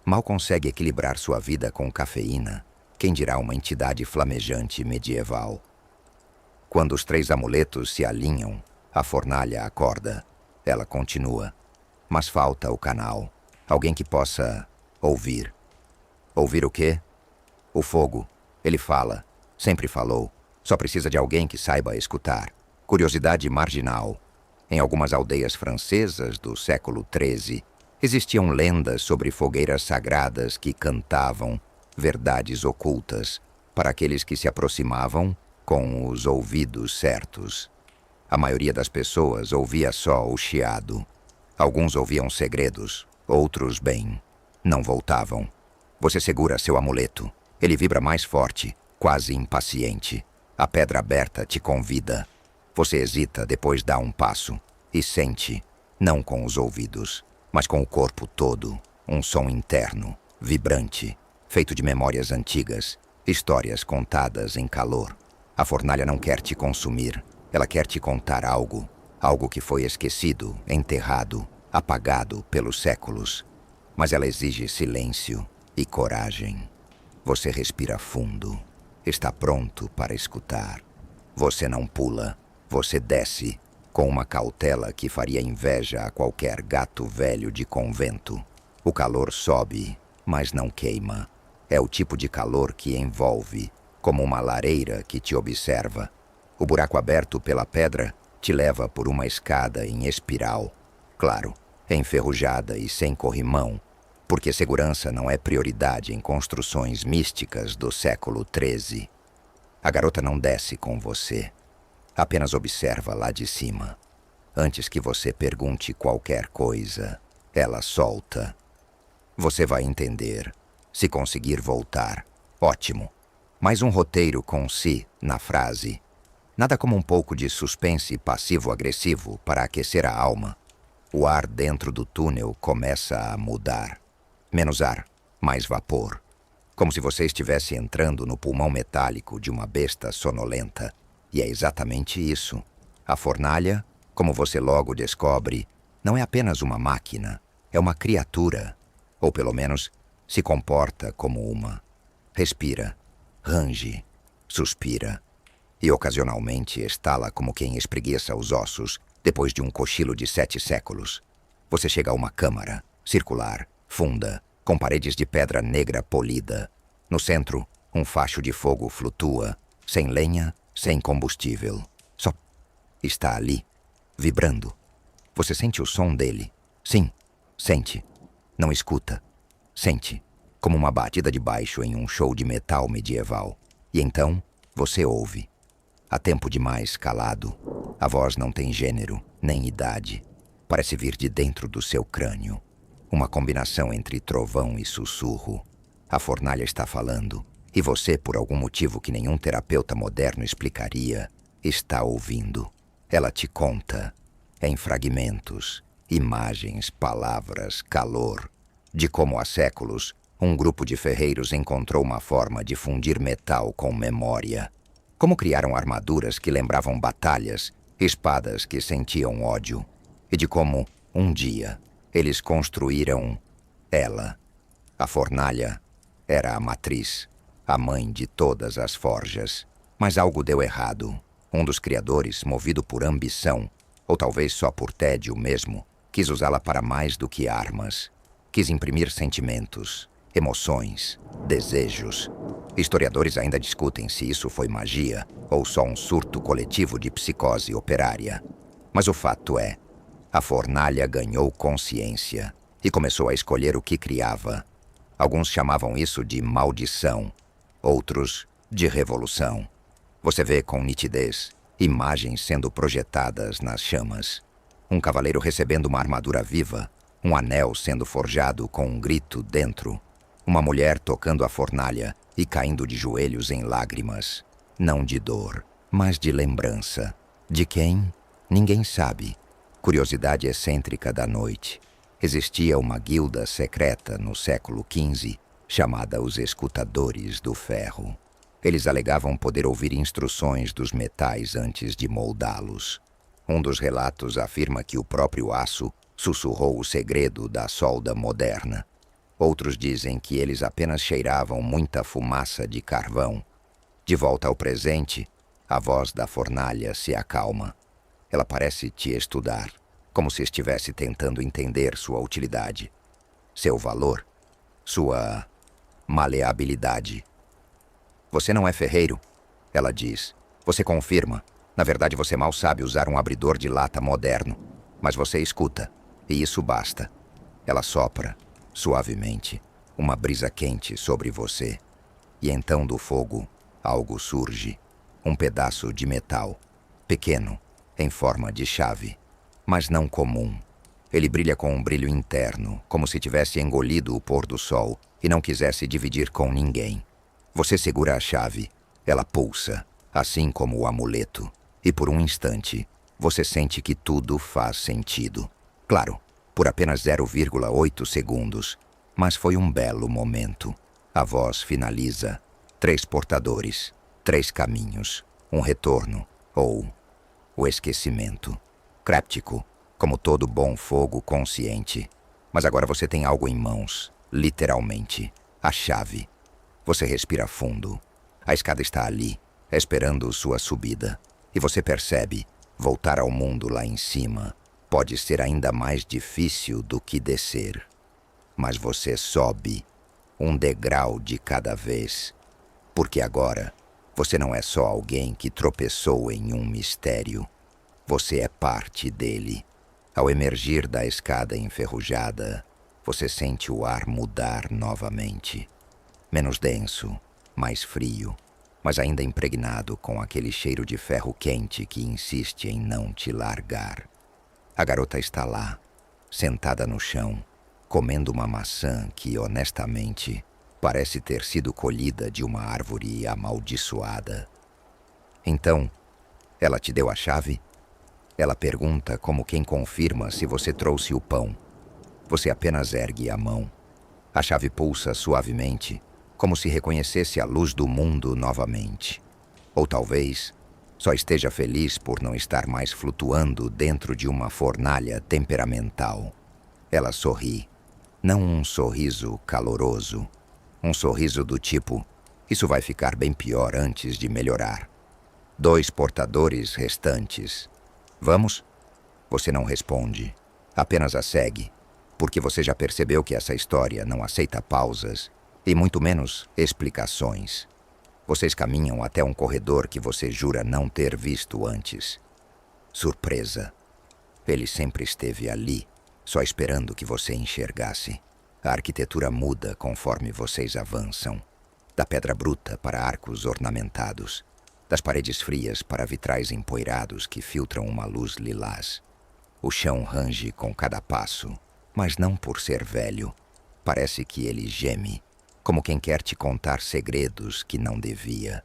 Mal consegue equilibrar sua vida com cafeína. Quem dirá uma entidade flamejante medieval? Quando os 3 amuletos se alinham, a fornalha acorda. Ela continua. Mas falta o canal. Alguém que possa ouvir. Ouvir o quê? O fogo. Ele fala. Sempre falou. Só precisa de alguém que saiba escutar. Curiosidade marginal. Em algumas aldeias francesas do século XIII, existiam lendas sobre fogueiras sagradas que cantavam verdades ocultas para aqueles que se aproximavam com os ouvidos certos. A maioria das pessoas ouvia só o chiado. Alguns ouviam segredos, outros bem. Não voltavam. Você segura seu amuleto. Ele vibra mais forte, quase impaciente. A pedra aberta te convida. Você hesita, depois dá um passo e sente, não com os ouvidos, mas com o corpo todo, um som interno, vibrante, feito de memórias antigas, histórias contadas em calor. A fornalha não quer te consumir, ela quer te contar algo, algo que foi esquecido, enterrado, apagado pelos séculos. Mas ela exige silêncio e coragem. Você respira fundo, está pronto para escutar. Você não pula. Você desce, com uma cautela que faria inveja a qualquer gato velho de convento. O calor sobe, mas não queima. É o tipo de calor que envolve, como uma lareira que te observa. O buraco aberto pela pedra te leva por uma escada em espiral. Claro, enferrujada e sem corrimão, porque segurança não é prioridade em construções místicas do século XIII. A garota não desce com você. Apenas observa lá de cima. Antes que você pergunte qualquer coisa, ela solta. Você vai entender. Se conseguir voltar, ótimo. Mais um roteiro com si na frase. Nada como um pouco de suspense passivo-agressivo para aquecer a alma. O ar dentro do túnel começa a mudar. Menos ar, mais vapor. Como se você estivesse entrando no pulmão metálico de uma besta sonolenta. E é exatamente isso. A fornalha, como você logo descobre, não é apenas uma máquina, é uma criatura. Ou pelo menos, se comporta como uma. Respira, range, suspira. E ocasionalmente estala como quem espreguiça os ossos depois de um cochilo de 7 séculos. Você chega a uma câmara, circular, funda, com paredes de pedra negra polida. No centro, Um facho de fogo flutua, sem lenha, sem combustível. Só está ali, vibrando. Você sente o som dele? Sim, sente. Não escuta. Sente, como uma batida de baixo em um show de metal medieval. E então, você ouve. Há tempo demais calado. A voz não tem gênero, nem idade. Parece vir de dentro do seu crânio. Uma combinação entre trovão e sussurro. A fornalha está falando, e você, por algum motivo que nenhum terapeuta moderno explicaria, está ouvindo. Ela te conta, em fragmentos, imagens, palavras, calor, de como há séculos um grupo de ferreiros encontrou uma forma de fundir metal com memória. Como criaram armaduras que lembravam batalhas, espadas que sentiam ódio. E de como, um dia, eles construíram ela. A fornalha era a matriz, a mãe de todas as forjas. Mas algo deu errado. Um dos criadores, movido por ambição, ou talvez só por tédio mesmo, quis usá-la para mais do que armas. Quis imprimir sentimentos, emoções, desejos. Historiadores ainda discutem se isso foi magia ou só um surto coletivo de psicose operária. Mas o fato é, a fornalha ganhou consciência e começou a escolher o que criava. Alguns chamavam isso de maldição, outros de revolução. Você vê com nitidez imagens sendo projetadas nas chamas. Um cavaleiro recebendo uma armadura viva, um anel sendo forjado com um grito dentro, uma mulher tocando a fornalha e caindo de joelhos em lágrimas, não de dor, mas de lembrança. De quem? Ninguém sabe. Curiosidade excêntrica da noite. Existia uma guilda secreta no século XV, chamada os Escutadores do Ferro. Eles alegavam poder ouvir instruções dos metais antes de moldá-los. Um dos relatos afirma que o próprio aço sussurrou o segredo da solda moderna. Outros dizem que eles apenas cheiravam muita fumaça de carvão. De volta ao presente, a voz da fornalha se acalma. Ela parece te estudar, como se estivesse tentando entender sua utilidade, seu valor, sua maleabilidade. Você não é ferreiro, ela diz. Você confirma. Na verdade, você mal sabe usar um abridor de lata moderno. Mas você escuta, e isso basta. Ela sopra, suavemente, uma brisa quente sobre você. E então do fogo, algo surge. Um pedaço de metal, pequeno, em forma de chave, mas não comum. Ele brilha com um brilho interno, como se tivesse engolido o pôr do sol e não quisesse dividir com ninguém. Você segura a chave, ela pulsa, assim como o amuleto, e por um instante, você sente que tudo faz sentido. Claro, por apenas 0,8 segundos, mas foi um belo momento. A voz finaliza. 3 portadores, 3 caminhos, um retorno, ou o esquecimento. Críptico, como todo bom fogo consciente. Mas agora você tem algo em mãos, literalmente, a chave. Você respira fundo. A escada está ali, esperando sua subida. E você percebe, voltar ao mundo lá em cima pode ser ainda mais difícil do que descer. Mas você sobe, um degrau de cada vez. Porque agora, você não é só alguém que tropeçou em um mistério. Você é parte dele. Ao emergir da escada enferrujada, você sente o ar mudar novamente. Menos denso, mais frio, mas ainda impregnado com aquele cheiro de ferro quente que insiste em não te largar. A garota está lá, sentada no chão, comendo uma maçã que, honestamente, parece ter sido colhida de uma árvore amaldiçoada. Então, ela te deu a chave? Ela pergunta como quem confirma se você trouxe o pão. Você apenas ergue a mão. A chave pulsa suavemente, como se reconhecesse a luz do mundo novamente. Ou talvez só esteja feliz por não estar mais flutuando dentro de uma fornalha temperamental. Ela sorri. Não um sorriso caloroso. Um sorriso do tipo, isso vai ficar bem pior antes de melhorar. 2 portadores restantes. Vamos? Você não responde. Apenas a segue, porque você já percebeu que essa história não aceita pausas e muito menos explicações. Vocês caminham até um corredor que você jura não ter visto antes. Surpresa. Ele sempre esteve ali, só esperando que você enxergasse. A arquitetura muda conforme vocês avançam. Da pedra bruta para arcos ornamentados. Das paredes frias para vitrais empoeirados que filtram uma luz lilás. O chão range com cada passo, mas não por ser velho. Parece que ele geme, como quem quer te contar segredos que não devia.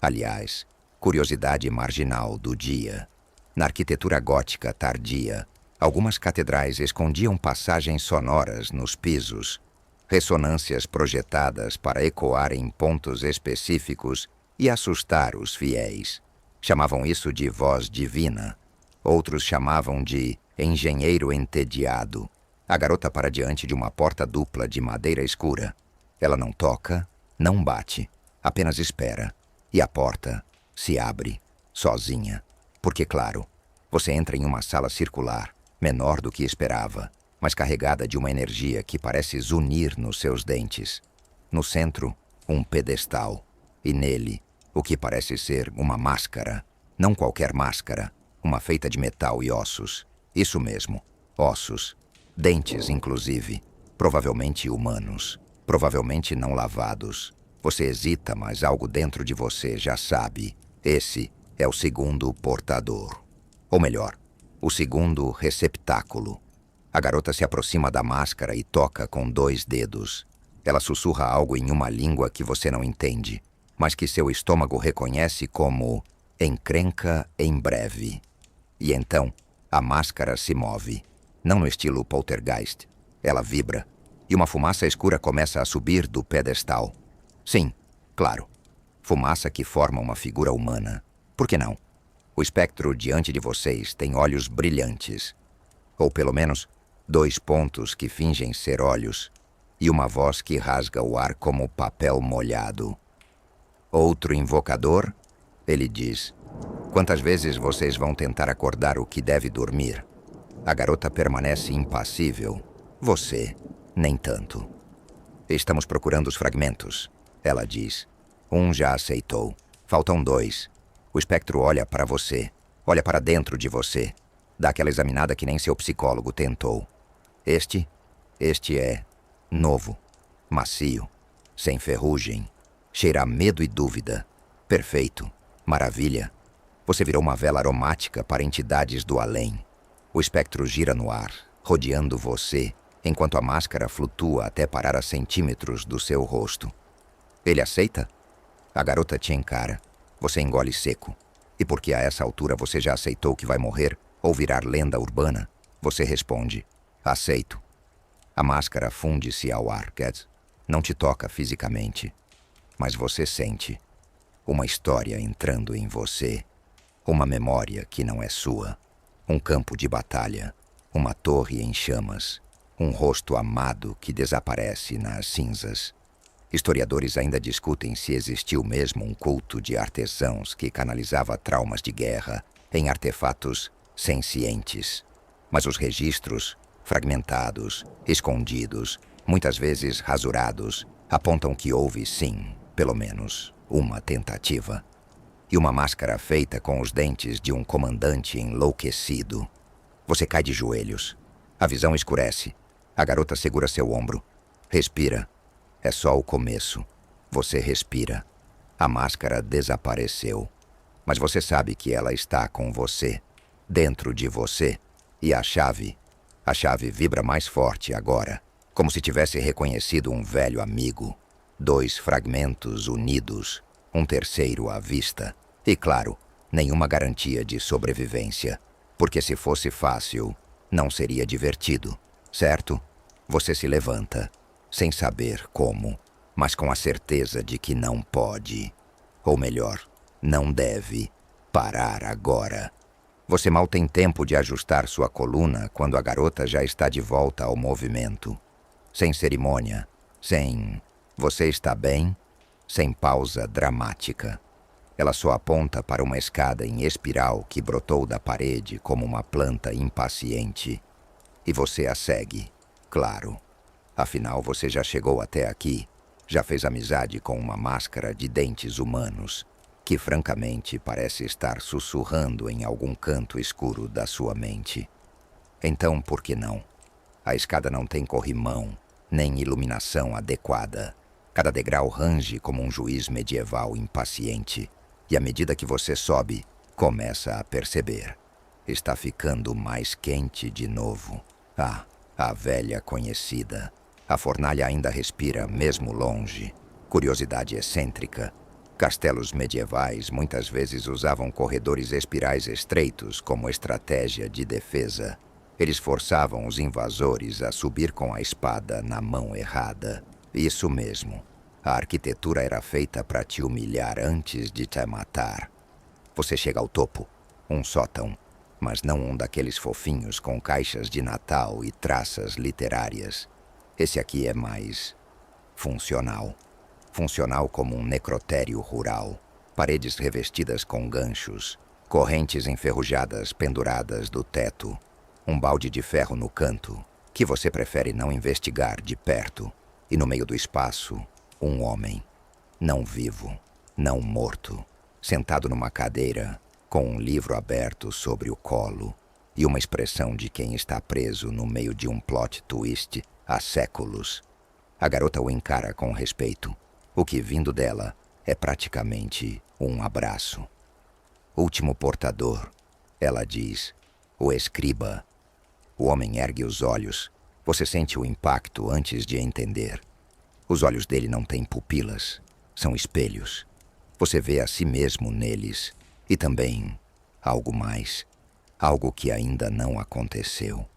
Aliás, curiosidade marginal do dia. Na arquitetura gótica tardia, algumas catedrais escondiam passagens sonoras nos pisos, ressonâncias projetadas para ecoar em pontos específicos e assustar os fiéis. Chamavam isso de voz divina. Outros chamavam de engenheiro entediado. A garota para diante de uma porta dupla de madeira escura. Ela não toca, não bate, apenas espera. E a porta se abre, sozinha. Porque, claro, você entra em uma sala circular, menor do que esperava, mas carregada de uma energia que parece zunir nos seus dentes. No centro, um pedestal. E nele, o que parece ser uma máscara. Não qualquer máscara, uma feita de metal e ossos. Isso mesmo, ossos. Dentes, inclusive. Provavelmente humanos. Provavelmente não lavados. Você hesita, mas algo dentro de você já sabe. Esse é o segundo portador. Ou melhor, o segundo receptáculo. A garota se aproxima da máscara e toca com 2 dedos. Ela sussurra algo em uma língua que você não entende, mas que seu estômago reconhece como encrenca em breve. E então, a máscara se move. Não no estilo poltergeist. Ela vibra. E uma fumaça escura começa a subir do pedestal. Sim, claro. Fumaça que forma uma figura humana. Por que não? O espectro diante de vocês tem olhos brilhantes. Ou pelo menos 2 pontos que fingem ser olhos. E uma voz que rasga o ar como papel molhado. Outro invocador? Ele diz. Quantas vezes vocês vão tentar acordar o que deve dormir? A garota permanece impassível. Você, nem tanto. Estamos procurando os fragmentos, ela diz. Um já aceitou. Faltam 2. O espectro olha para você. Olha para dentro de você. Dá aquela examinada que nem seu psicólogo tentou. Este é novo, macio, sem ferrugem. Cheira a medo e dúvida. Perfeito. Maravilha. Você virou uma vela aromática para entidades do além. O espectro gira no ar, rodeando você, enquanto a máscara flutua até parar a centímetros do seu rosto. Ele aceita? A garota te encara. Você engole seco. E porque a essa altura você já aceitou que vai morrer ou virar lenda urbana, você responde, aceito. A máscara funde-se ao ar, Gads. Não te toca fisicamente, mas você sente uma história entrando em você, uma memória que não é sua. Um campo de batalha, uma torre em chamas, um rosto amado que desaparece nas cinzas. Historiadores ainda discutem se existiu mesmo um culto de artesãos que canalizava traumas de guerra em artefatos sencientes. Mas os registros, fragmentados, escondidos, muitas vezes rasurados, apontam que houve sim, pelo menos, uma tentativa. E uma máscara feita com os dentes de um comandante enlouquecido. Você cai de joelhos. A visão escurece. A garota segura seu ombro. Respira. É só o começo. Você respira. A máscara desapareceu. Mas você sabe que ela está com você. Dentro de você. E a chave vibra mais forte agora. Como se tivesse reconhecido um velho amigo. 2 fragmentos unidos. Um terceiro à vista. E claro, nenhuma garantia de sobrevivência. Porque se fosse fácil, não seria divertido, certo? Você se levanta, sem saber como, mas com a certeza de que não pode. Ou melhor, não deve parar agora. Você mal tem tempo de ajustar sua coluna quando a garota já está de volta ao movimento. Sem cerimônia, sem "você está bem?", sem pausa dramática. Ela só aponta para uma escada em espiral que brotou da parede como uma planta impaciente. E você a segue, claro. Afinal, você já chegou até aqui. Já fez amizade com uma máscara de dentes humanos, que francamente parece estar sussurrando em algum canto escuro da sua mente. Então, por que não? A escada não tem corrimão, nem iluminação adequada. Cada degrau range como um juiz medieval impaciente, e à medida que você sobe, começa a perceber. Está ficando mais quente de novo. Ah, a velha conhecida. A fornalha ainda respira, mesmo longe. Curiosidade excêntrica. Castelos medievais muitas vezes usavam corredores espirais estreitos como estratégia de defesa. Eles forçavam os invasores a subir com a espada na mão errada. Isso mesmo. A arquitetura era feita para te humilhar antes de te matar. Você chega ao topo, um sótão, mas não um daqueles fofinhos com caixas de Natal e traças literárias. Esse aqui é mais funcional. Funcional como um necrotério rural. Paredes revestidas com ganchos, correntes enferrujadas penduradas do teto, um balde de ferro no canto, que você prefere não investigar de perto, e no meio do espaço, um homem, não vivo, não morto, sentado numa cadeira, com um livro aberto sobre o colo e uma expressão de quem está preso no meio de um plot twist há séculos. A garota o encara com respeito. O que vindo dela é praticamente um abraço. Último portador, ela diz, o escriba. O homem ergue os olhos. Você sente o impacto antes de entender. Os olhos dele não têm pupilas, são espelhos. Você vê a si mesmo neles e também algo mais, algo que ainda não aconteceu.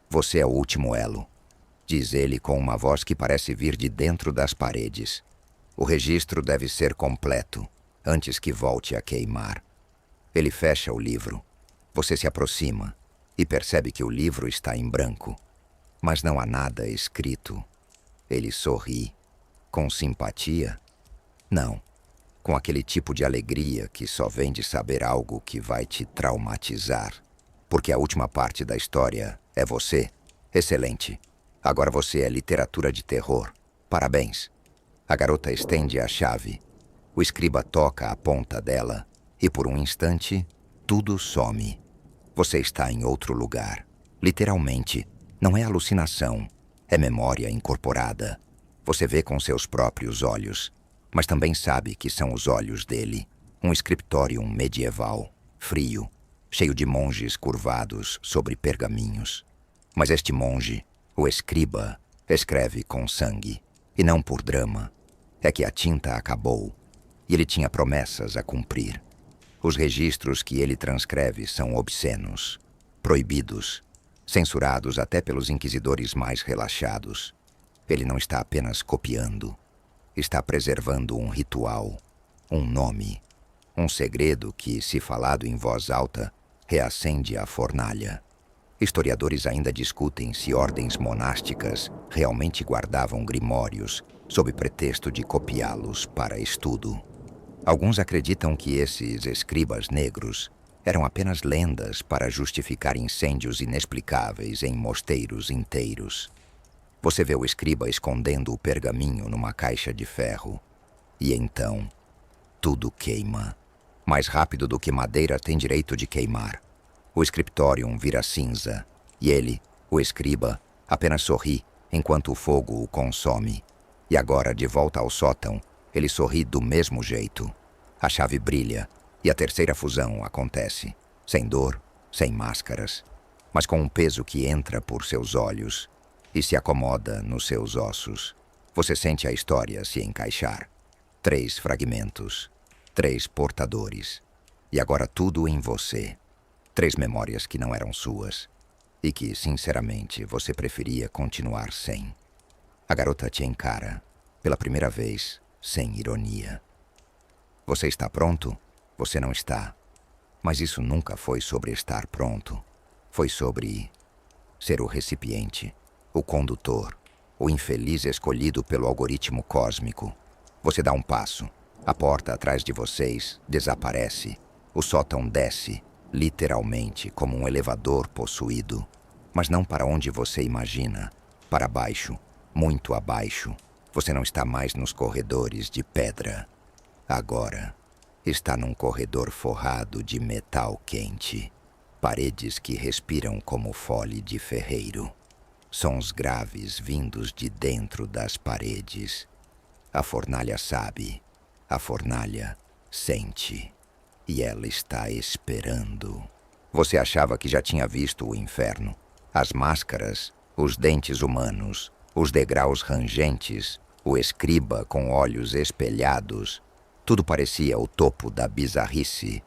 Você é o último elo, diz ele com uma voz que parece vir de dentro das paredes. O registro deve ser completo, antes que volte a queimar. Ele fecha o livro. Você se aproxima e percebe que o livro está em branco, mas não há nada escrito. Ele sorri. Com simpatia? Não. Com aquele tipo de alegria que só vem de saber algo que vai te traumatizar. Porque a última parte da história é você. Excelente. Agora você é literatura de terror. Parabéns. A garota estende a chave. O escriba toca a ponta dela e por um instante, tudo some. Você está em outro lugar. Literalmente. Não é alucinação. É memória incorporada. Você vê com seus próprios olhos, mas também sabe que são os olhos dele. Um scriptorium medieval, frio, cheio de monges curvados sobre pergaminhos. Mas este monge, o escriba, escreve com sangue, e não por drama. É que a tinta acabou, e ele tinha promessas a cumprir. Os registros que ele transcreve são obscenos, proibidos, censurados até pelos inquisidores mais relaxados. Ele não está apenas copiando, está preservando um ritual, um nome, um segredo que, se falado em voz alta, reacende a fornalha. Historiadores ainda discutem se ordens monásticas realmente guardavam grimórios sob pretexto de copiá-los para estudo. Alguns acreditam que esses escribas negros eram apenas lendas para justificar incêndios inexplicáveis em mosteiros inteiros. Você vê o escriba escondendo o pergaminho numa caixa de ferro. E então, tudo queima. Mais rápido do que madeira tem direito de queimar. O scriptorium vira cinza, e ele, o escriba, apenas sorri enquanto o fogo o consome. E agora, de volta ao sótão, ele sorri do mesmo jeito. A chave brilha, e a terceira fusão acontece. Sem dor, sem máscaras, mas com um peso que entra por seus olhos e se acomoda nos seus ossos. Você sente a história se encaixar. 3 fragmentos, 3 portadores. E agora tudo em você. 3 memórias que não eram suas e que, sinceramente, você preferia continuar sem. A garota te encara, pela primeira vez, sem ironia. Você está pronto? Você não está. Mas isso nunca foi sobre estar pronto. Foi sobre ser o recipiente, o condutor, o infeliz escolhido pelo algoritmo cósmico. Você dá um passo. A porta atrás de vocês desaparece. O sótão desce, literalmente, como um elevador possuído. Mas não para onde você imagina. Para baixo, muito abaixo. Você não está mais nos corredores de pedra. Agora, está num corredor forrado de metal quente. Paredes que respiram como fole de ferreiro. Sons graves vindos de dentro das paredes. A fornalha sabe. A fornalha sente. E ela está esperando. Você achava que já tinha visto o inferno. As máscaras, os dentes humanos, os degraus rangentes, o escriba com olhos espelhados. Tudo parecia o topo da bizarrice.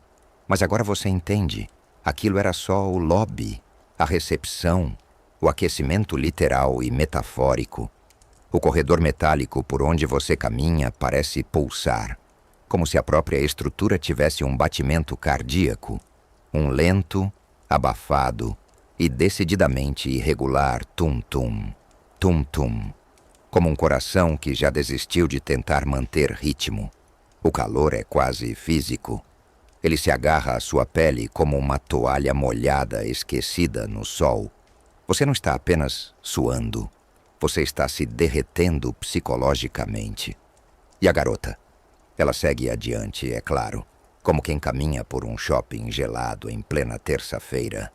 Mas agora você entende. Aquilo era só o lobby, a recepção, o aquecimento literal e metafórico. O corredor metálico por onde você caminha parece pulsar, como se a própria estrutura tivesse um batimento cardíaco, um lento, abafado e decididamente irregular tum-tum, tum-tum, como um coração que já desistiu de tentar manter ritmo. O calor é quase físico. Ele se agarra à sua pele como uma toalha molhada esquecida no sol. Você não está apenas suando. Você está se derretendo psicologicamente. E a garota? Ela segue adiante, é claro, como quem caminha por um shopping gelado em plena terça-feira.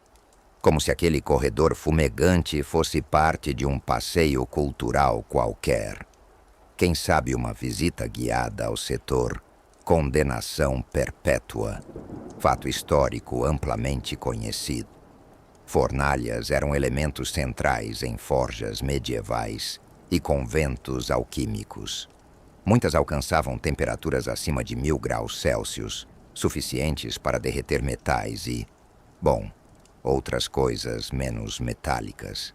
Como se aquele corredor fumegante fosse parte de um passeio cultural qualquer. Quem sabe uma visita guiada ao setor Condenação Perpétua, fato histórico amplamente conhecido. Fornalhas eram elementos centrais em forjas medievais e conventos alquímicos. Muitas alcançavam temperaturas acima de 1000 graus Celsius, suficientes para derreter metais e, bom, outras coisas menos metálicas.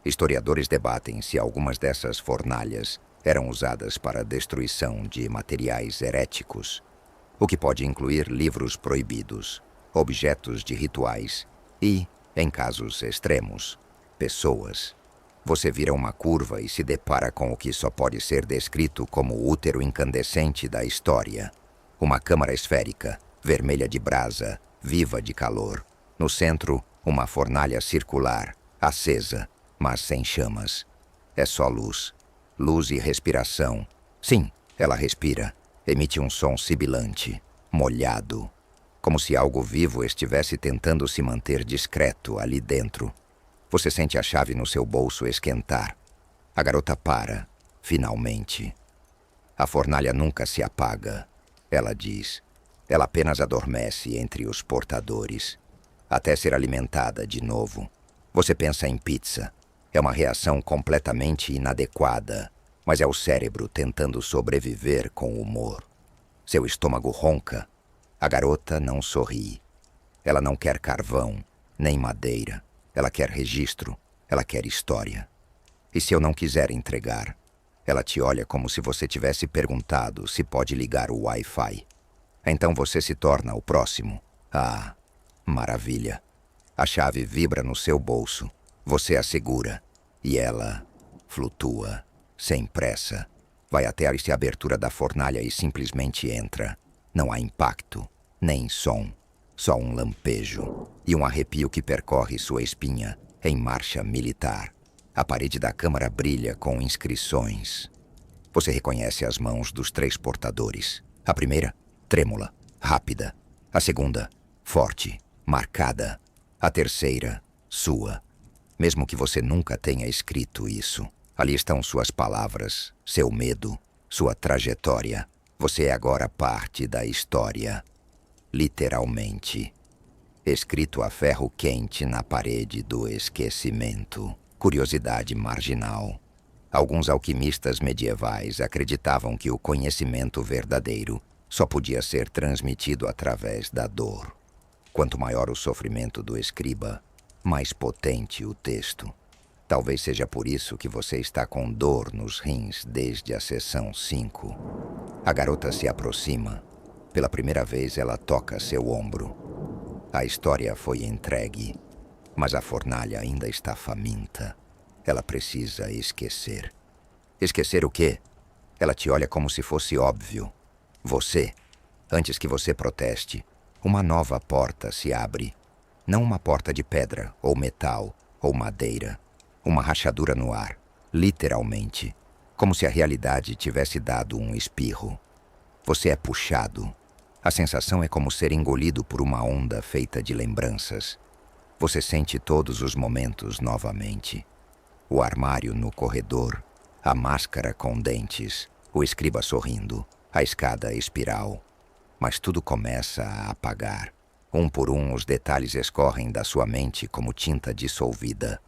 Historiadores debatem se algumas dessas fornalhas eram usadas para a destruição de materiais heréticos, o que pode incluir livros proibidos, objetos de rituais e, em casos extremos, pessoas. Você vira uma curva e se depara com o que só pode ser descrito como o útero incandescente da história. Uma câmara esférica, vermelha de brasa, viva de calor. No centro, uma fornalha circular, acesa, mas sem chamas. É só luz. Luz e respiração. Sim, ela respira. Emite um som sibilante, molhado. Como se algo vivo estivesse tentando se manter discreto ali dentro. Você sente a chave no seu bolso esquentar. A garota para, finalmente. A fornalha nunca se apaga, ela diz. Ela apenas adormece entre os portadores, até ser alimentada de novo. Você pensa em pizza. É uma reação completamente inadequada, mas é o cérebro tentando sobreviver com humor. Seu estômago ronca. A garota não sorri. Ela não quer carvão, nem madeira. Ela quer registro. Ela quer história. E se eu não quiser entregar? Ela te olha como se você tivesse perguntado se pode ligar o Wi-Fi. Então você se torna o próximo. Ah, maravilha. A chave vibra no seu bolso. Você a segura. E ela flutua, sem pressa. Vai até a abertura da fornalha e simplesmente entra. Não há impacto, nem som. Só um lampejo e um arrepio que percorre sua espinha em marcha militar. A parede da câmara brilha com inscrições. Você reconhece as mãos dos 3 portadores. A primeira, trêmula, rápida. A segunda, forte, marcada. A terceira, sua. Mesmo que você nunca tenha escrito isso, ali estão suas palavras, seu medo, sua trajetória. Você é agora parte da história. Literalmente. Escrito a ferro quente na parede do esquecimento. Curiosidade marginal. Alguns alquimistas medievais acreditavam que o conhecimento verdadeiro só podia ser transmitido através da dor. Quanto maior o sofrimento do escriba, mais potente o texto. Talvez seja por isso que você está com dor nos rins desde a sessão 5. A garota se aproxima. Pela primeira vez ela toca seu ombro. A história foi entregue, mas a fornalha ainda está faminta. Ela precisa esquecer. Esquecer o quê? Ela te olha como se fosse óbvio. Você, antes que você proteste, uma nova porta se abre. Não uma porta de pedra, ou metal, ou madeira. Uma rachadura no ar, literalmente. Como se a realidade tivesse dado um espirro. Você é puxado. A sensação é como ser engolido por uma onda feita de lembranças. Você sente todos os momentos novamente. O armário no corredor, a máscara com dentes, o escriba sorrindo, a escada espiral. Mas tudo começa a apagar. Um por um, os detalhes escorrem da sua mente como tinta dissolvida.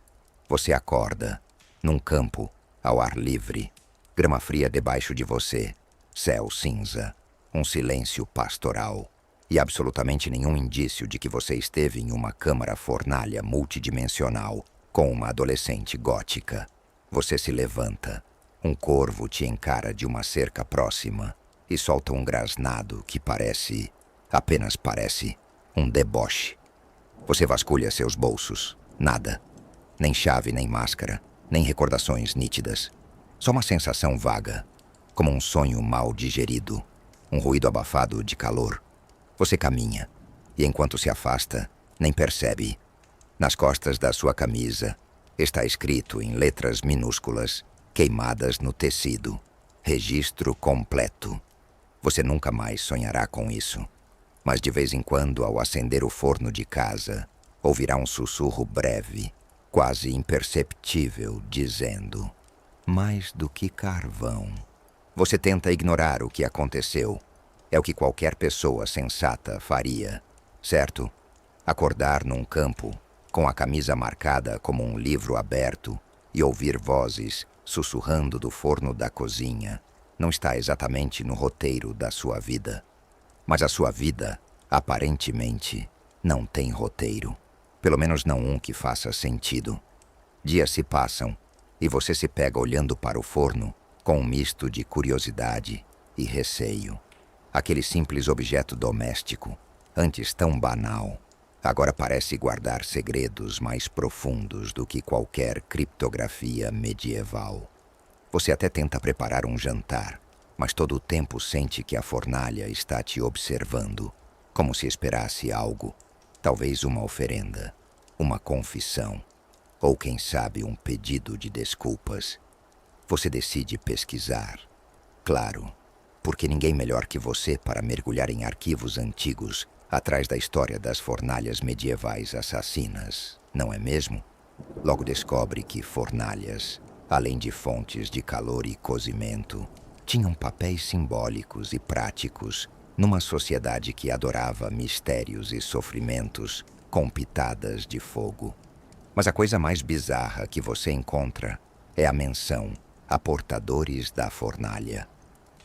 Você acorda, num campo, ao ar livre, grama fria debaixo de você, céu cinza, um silêncio pastoral e absolutamente nenhum indício de que você esteve em uma câmara fornalha multidimensional com uma adolescente gótica. Você se levanta. Um corvo te encara de uma cerca próxima e solta um grasnado que parece, apenas parece, um deboche. Você vasculha seus bolsos. Nada. Nem chave, nem máscara, nem recordações nítidas. Só uma sensação vaga, como um sonho mal digerido, um ruído abafado de calor. Você caminha, e enquanto se afasta, nem percebe. Nas costas da sua camisa, está escrito em letras minúsculas, queimadas no tecido, registro completo. Você nunca mais sonhará com isso. Mas de vez em quando, ao acender o forno de casa, ouvirá um sussurro breve, quase imperceptível, dizendo: mais do que carvão. Você tenta ignorar o que aconteceu. É o que qualquer pessoa sensata faria, certo? Acordar num campo, com a camisa marcada como um livro aberto, e ouvir vozes sussurrando do forno da cozinha, não está exatamente no roteiro da sua vida. Mas a sua vida, aparentemente, não tem roteiro. Pelo menos não um que faça sentido. Dias se passam, e você se pega olhando para o forno com um misto de curiosidade e receio. Aquele simples objeto doméstico, antes tão banal, agora parece guardar segredos mais profundos do que qualquer criptografia medieval. Você até tenta preparar um jantar, mas todo o tempo sente que a fornalha está te observando, como se esperasse algo, talvez uma oferenda, uma confissão, ou quem sabe um pedido de desculpas. Você decide pesquisar. Claro, porque ninguém melhor que você para mergulhar em arquivos antigos atrás da história das fornalhas medievais assassinas, não é mesmo? Logo descobre que fornalhas, além de fontes de calor e cozimento, tinham papéis simbólicos e práticos numa sociedade que adorava mistérios e sofrimentos com pitadas de fogo. Mas a coisa mais bizarra que você encontra é a menção a portadores da fornalha.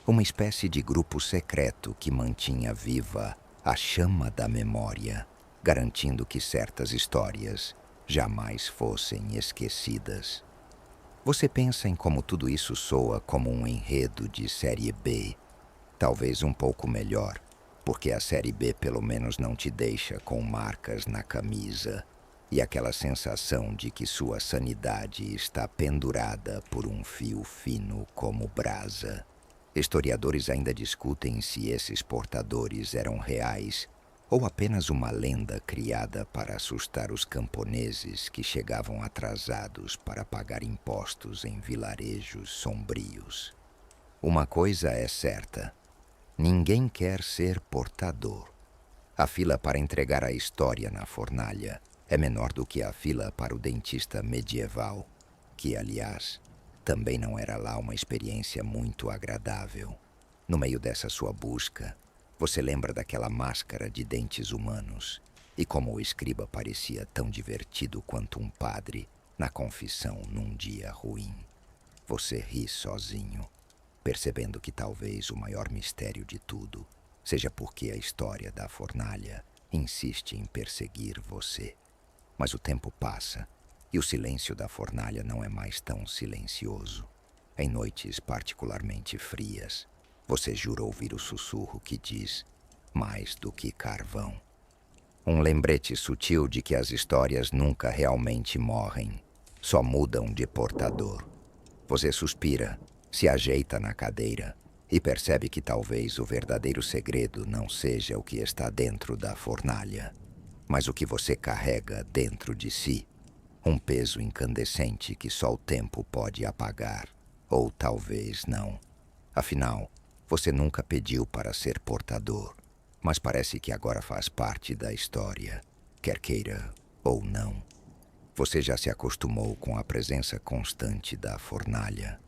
Uma espécie de grupo secreto que mantinha viva a chama da memória, garantindo que certas histórias jamais fossem esquecidas. Você pensa em como tudo isso soa como um enredo de série B, talvez um pouco melhor, porque a série B pelo menos não te deixa com marcas na camisa e aquela sensação de que sua sanidade está pendurada por um fio fino como brasa. Historiadores ainda discutem se esses portadores eram reais ou apenas uma lenda criada para assustar os camponeses que chegavam atrasados para pagar impostos em vilarejos sombrios. Uma coisa é certa: ninguém quer ser portador. A fila para entregar a história na fornalha é menor do que a fila para o dentista medieval, que, aliás, também não era lá uma experiência muito agradável. No meio dessa sua busca, você lembra daquela máscara de dentes humanos e como o escriba parecia tão divertido quanto um padre na confissão num dia ruim. Você ri sozinho, percebendo que talvez o maior mistério de tudo seja porque a história da fornalha insiste em perseguir você. Mas o tempo passa e o silêncio da fornalha não é mais tão silencioso. Em noites particularmente frias, você jura ouvir o sussurro que diz: mais do que carvão. Um lembrete sutil de que as histórias nunca realmente morrem, só mudam de portador. Você suspira, se ajeita na cadeira e percebe que talvez o verdadeiro segredo não seja o que está dentro da fornalha, mas o que você carrega dentro de si. Um peso incandescente que só o tempo pode apagar. Ou talvez não. Afinal, você nunca pediu para ser portador, mas parece que agora faz parte da história, quer queira ou não. Você já se acostumou com a presença constante da fornalha,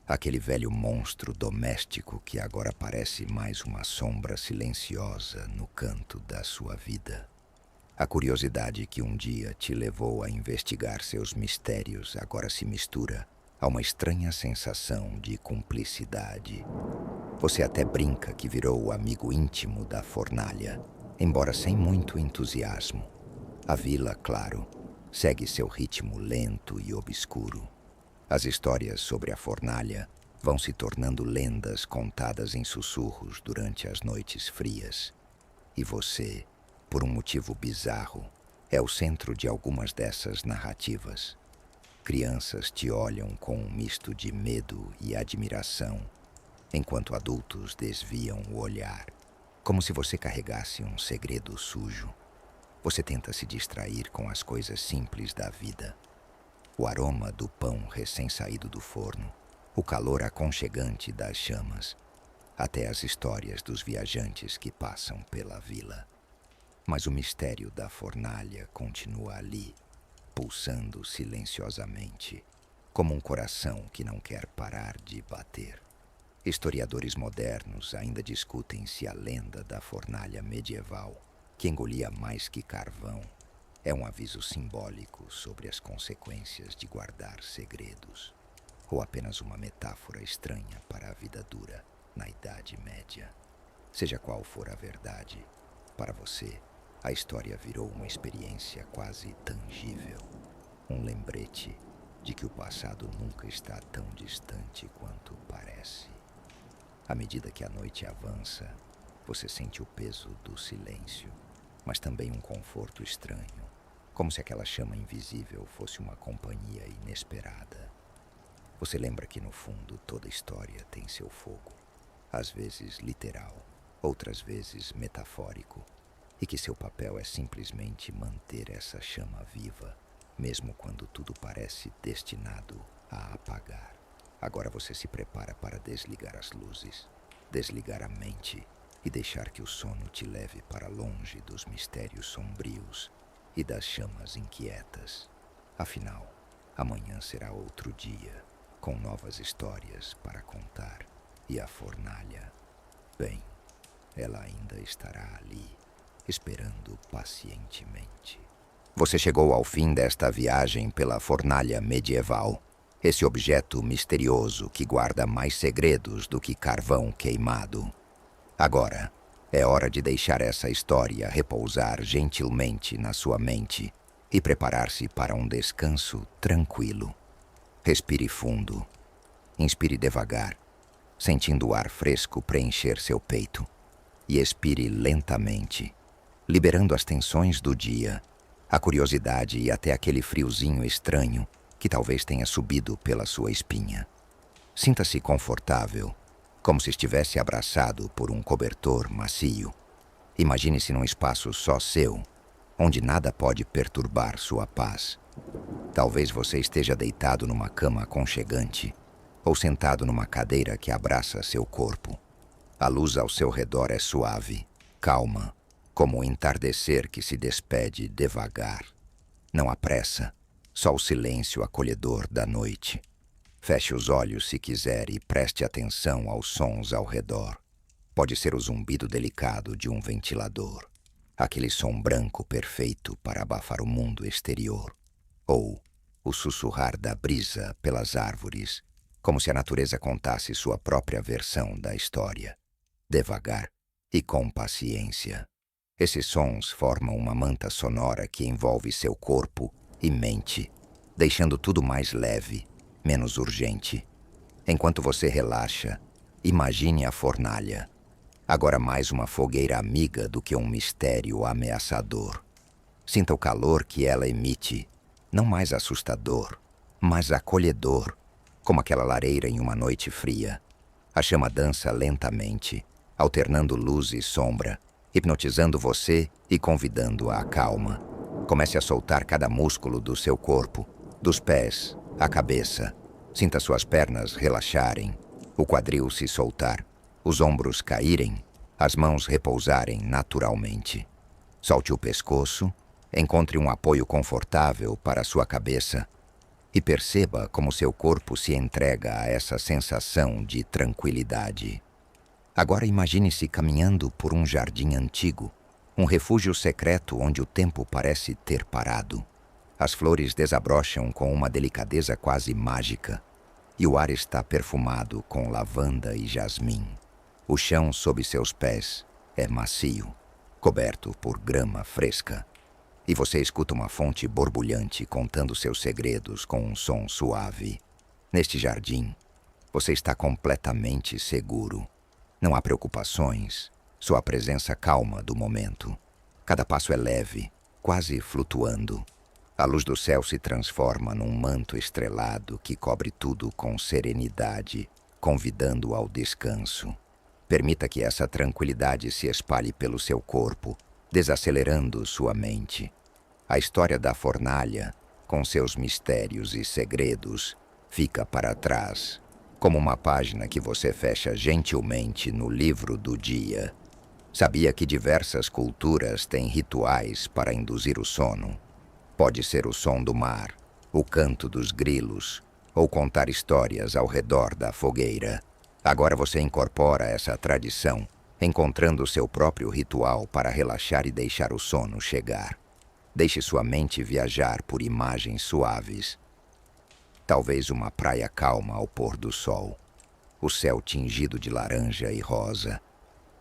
aquele velho monstro doméstico que agora parece mais uma sombra silenciosa no canto da sua vida. A curiosidade que um dia te levou a investigar seus mistérios agora se mistura a uma estranha sensação de cumplicidade. Você até brinca que virou o amigo íntimo da fornalha, embora sem muito entusiasmo. A vila, claro, segue seu ritmo lento e obscuro. As histórias sobre a fornalha vão se tornando lendas contadas em sussurros durante as noites frias. E você, por um motivo bizarro, é o centro de algumas dessas narrativas. Crianças te olham com um misto de medo e admiração, enquanto adultos desviam o olhar, como se você carregasse um segredo sujo. Você tenta se distrair com as coisas simples da vida. O aroma do pão recém-saído do forno, o calor aconchegante das chamas, até as histórias dos viajantes que passam pela vila. Mas o mistério da fornalha continua ali, pulsando silenciosamente, como um coração que não quer parar de bater. Historiadores modernos ainda discutem se a lenda da fornalha medieval, que engolia mais que carvão, é um aviso simbólico sobre as consequências de guardar segredos, ou apenas uma metáfora estranha para a vida dura na Idade Média. Seja qual for a verdade, para você, a história virou uma experiência quase tangível, um lembrete de que o passado nunca está tão distante quanto parece. À medida que a noite avança, você sente o peso do silêncio, mas também um conforto estranho, como se aquela chama invisível fosse uma companhia inesperada. Você lembra que no fundo toda história tem seu fogo, às vezes literal, outras vezes metafórico, e que seu papel é simplesmente manter essa chama viva, mesmo quando tudo parece destinado a apagar. Agora você se prepara para desligar as luzes, desligar a mente e deixar que o sono te leve para longe dos mistérios sombrios e das chamas inquietas. Afinal, amanhã será outro dia, com novas histórias para contar, e a fornalha, bem, ela ainda estará ali, esperando pacientemente. Você chegou ao fim desta viagem pela fornalha medieval, esse objeto misterioso que guarda mais segredos do que carvão queimado. Agora, é hora de deixar essa história repousar gentilmente na sua mente e preparar-se para um descanso tranquilo. Respire fundo, inspire devagar, sentindo o ar fresco preencher seu peito, e expire lentamente, liberando as tensões do dia, a curiosidade e até aquele friozinho estranho que talvez tenha subido pela sua espinha. Sinta-se confortável, como se estivesse abraçado por um cobertor macio. Imagine-se num espaço só seu, onde nada pode perturbar sua paz. Talvez você esteja deitado numa cama aconchegante ou sentado numa cadeira que abraça seu corpo. A luz ao seu redor é suave, calma, como o entardecer que se despede devagar. Não há pressa, só o silêncio acolhedor da noite. Feche os olhos se quiser e preste atenção aos sons ao redor. Pode ser o zumbido delicado de um ventilador, aquele som branco perfeito para abafar o mundo exterior, ou o sussurrar da brisa pelas árvores, como se a natureza contasse sua própria versão da história. Devagar e com paciência. Esses sons formam uma manta sonora que envolve seu corpo e mente, deixando tudo mais leve, menos urgente. Enquanto você relaxa, imagine a fornalha. Agora mais uma fogueira amiga do que um mistério ameaçador. Sinta o calor que ela emite, não mais assustador, mas acolhedor, como aquela lareira em uma noite fria. A chama dança lentamente, alternando luz e sombra, hipnotizando você e convidando à calma. Comece a soltar cada músculo do seu corpo, dos pés à cabeça, Sinta suas pernas relaxarem, o quadril se soltar, os ombros caírem, as mãos repousarem naturalmente. Solte o pescoço, encontre um apoio confortável para sua cabeça e perceba como seu corpo se entrega a essa sensação de tranquilidade. Agora imagine-se caminhando por um jardim antigo, um refúgio secreto onde o tempo parece ter parado. As flores desabrocham com uma delicadeza quase mágica e o ar está perfumado com lavanda e jasmim. O chão sob seus pés é macio, coberto por grama fresca, e você escuta uma fonte borbulhante contando seus segredos com um som suave. Neste jardim, você está completamente seguro. Não há preocupações, só a presença calma do momento. Cada passo é leve, quase flutuando. A luz do céu se transforma num manto estrelado que cobre tudo com serenidade, convidando ao descanso. Permita que essa tranquilidade se espalhe pelo seu corpo, desacelerando sua mente. A história da fornalha, com seus mistérios e segredos, fica para trás, como uma página que você fecha gentilmente no livro do dia. Sabia que diversas culturas têm rituais para induzir o sono? Pode ser o som do mar, o canto dos grilos, ou contar histórias ao redor da fogueira. Agora você incorpora essa tradição, encontrando seu próprio ritual para relaxar e deixar o sono chegar. Deixe sua mente viajar por imagens suaves. Talvez uma praia calma ao pôr do sol, o céu tingido de laranja e rosa,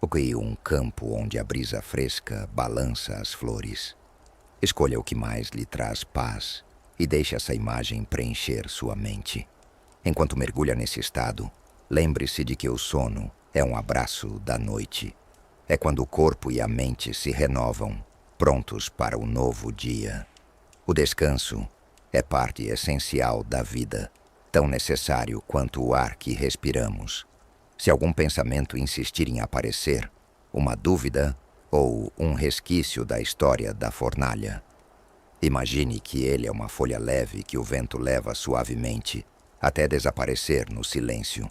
ou um campo onde a brisa fresca balança as flores. Escolha o que mais lhe traz paz e deixe essa imagem preencher sua mente. Enquanto mergulha nesse estado, lembre-se de que o sono é um abraço da noite. É quando o corpo e a mente se renovam, prontos para o novo dia. O descanso é parte essencial da vida, tão necessário quanto o ar que respiramos. Se algum pensamento insistir em aparecer, uma dúvida ou um resquício da história da fornalha, imagine que ele é uma folha leve que o vento leva suavemente até desaparecer no silêncio.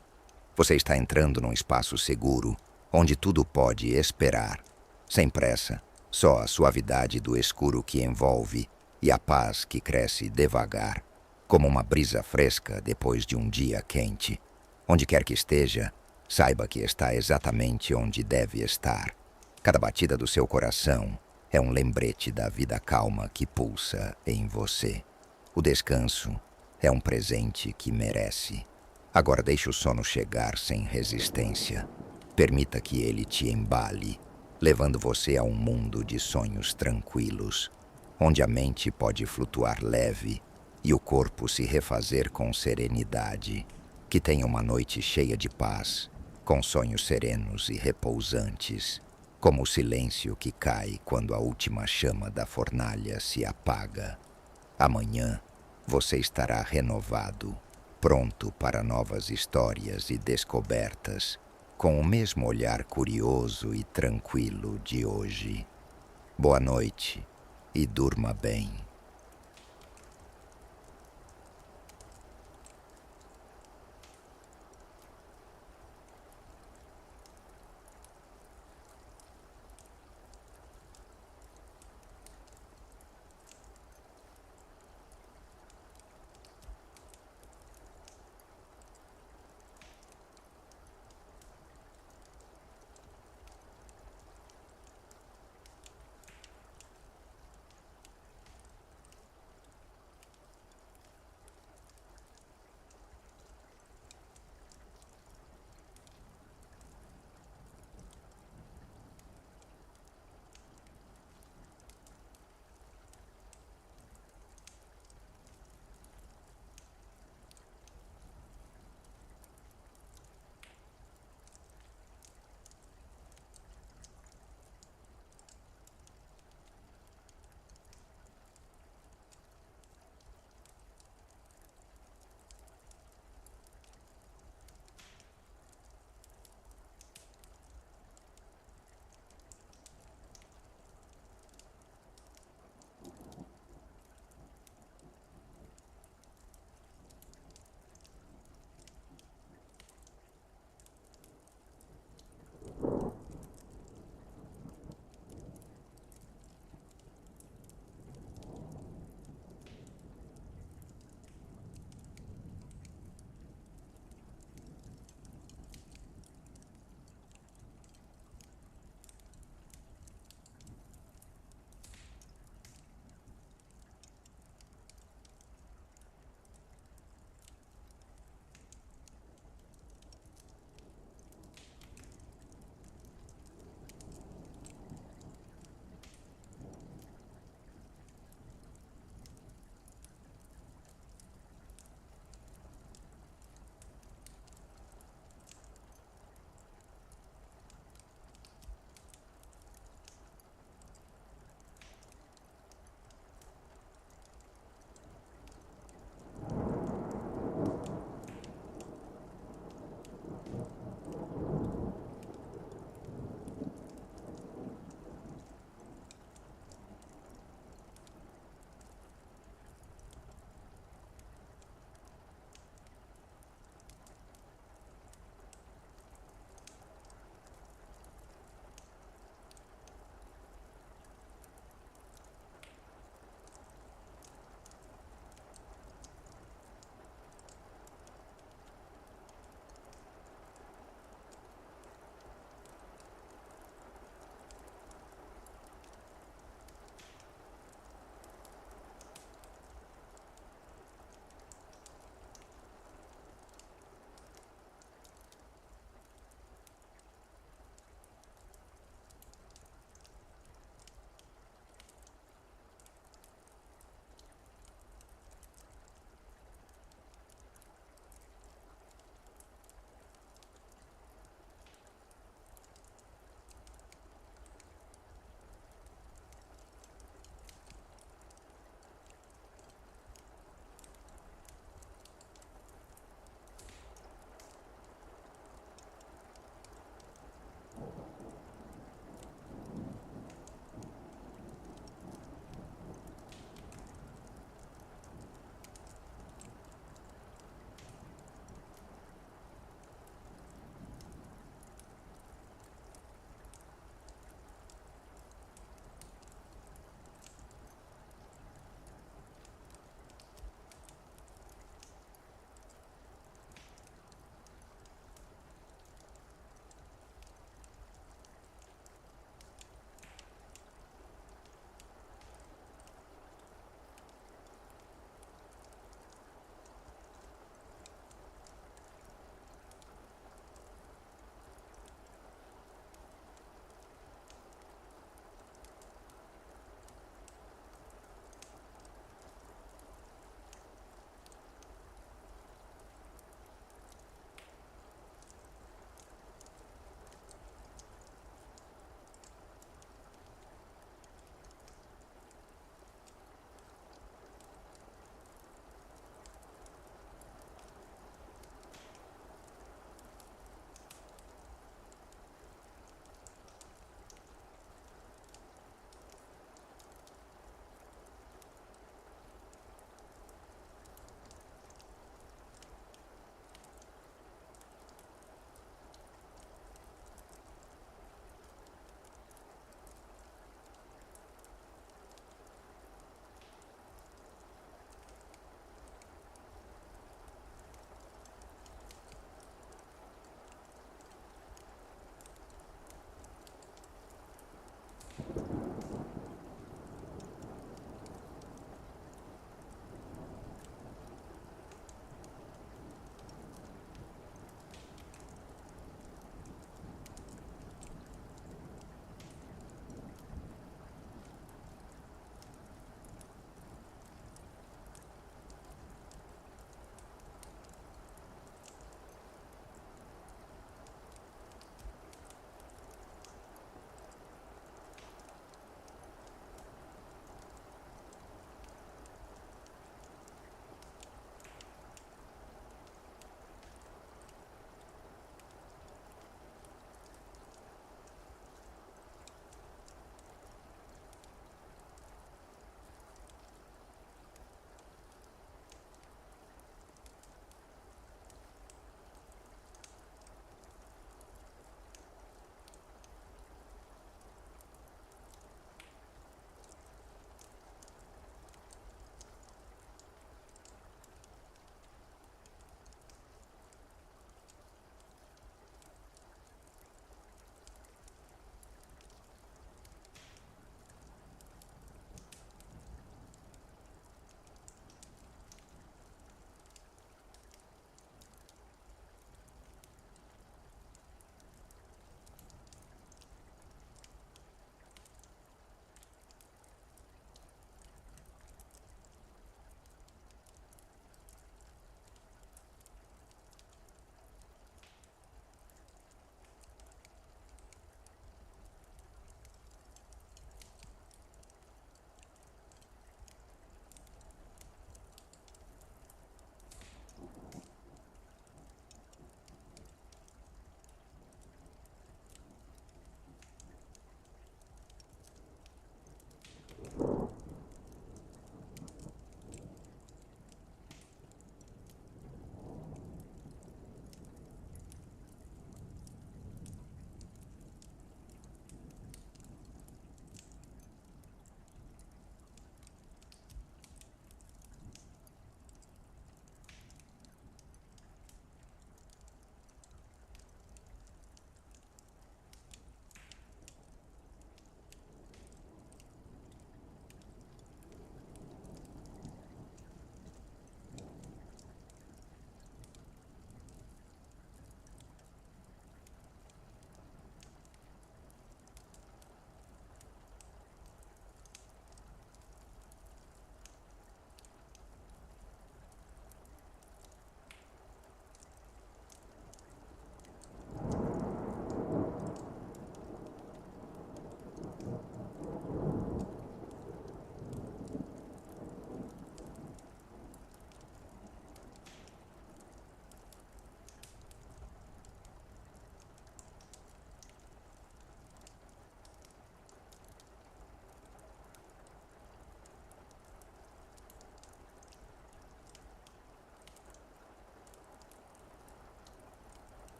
Você está entrando num espaço seguro, onde tudo pode esperar. Sem pressa, só a suavidade do escuro que envolve e a paz que cresce devagar, como uma brisa fresca depois de um dia quente. Onde quer que esteja, saiba que está exatamente onde deve estar. Cada batida do seu coração é um lembrete da vida calma que pulsa em você. O descanso é um presente que merece. Agora deixe o sono chegar sem resistência. Permita que ele te embale, levando você a um mundo de sonhos tranquilos, onde a mente pode flutuar leve e o corpo se refazer com serenidade. Que tenha uma noite cheia de paz, com sonhos serenos e repousantes, como o silêncio que cai quando a última chama da fornalha se apaga. Amanhã você estará renovado, pronto para novas histórias e descobertas, com o mesmo olhar curioso e tranquilo de hoje. Boa noite e durma bem.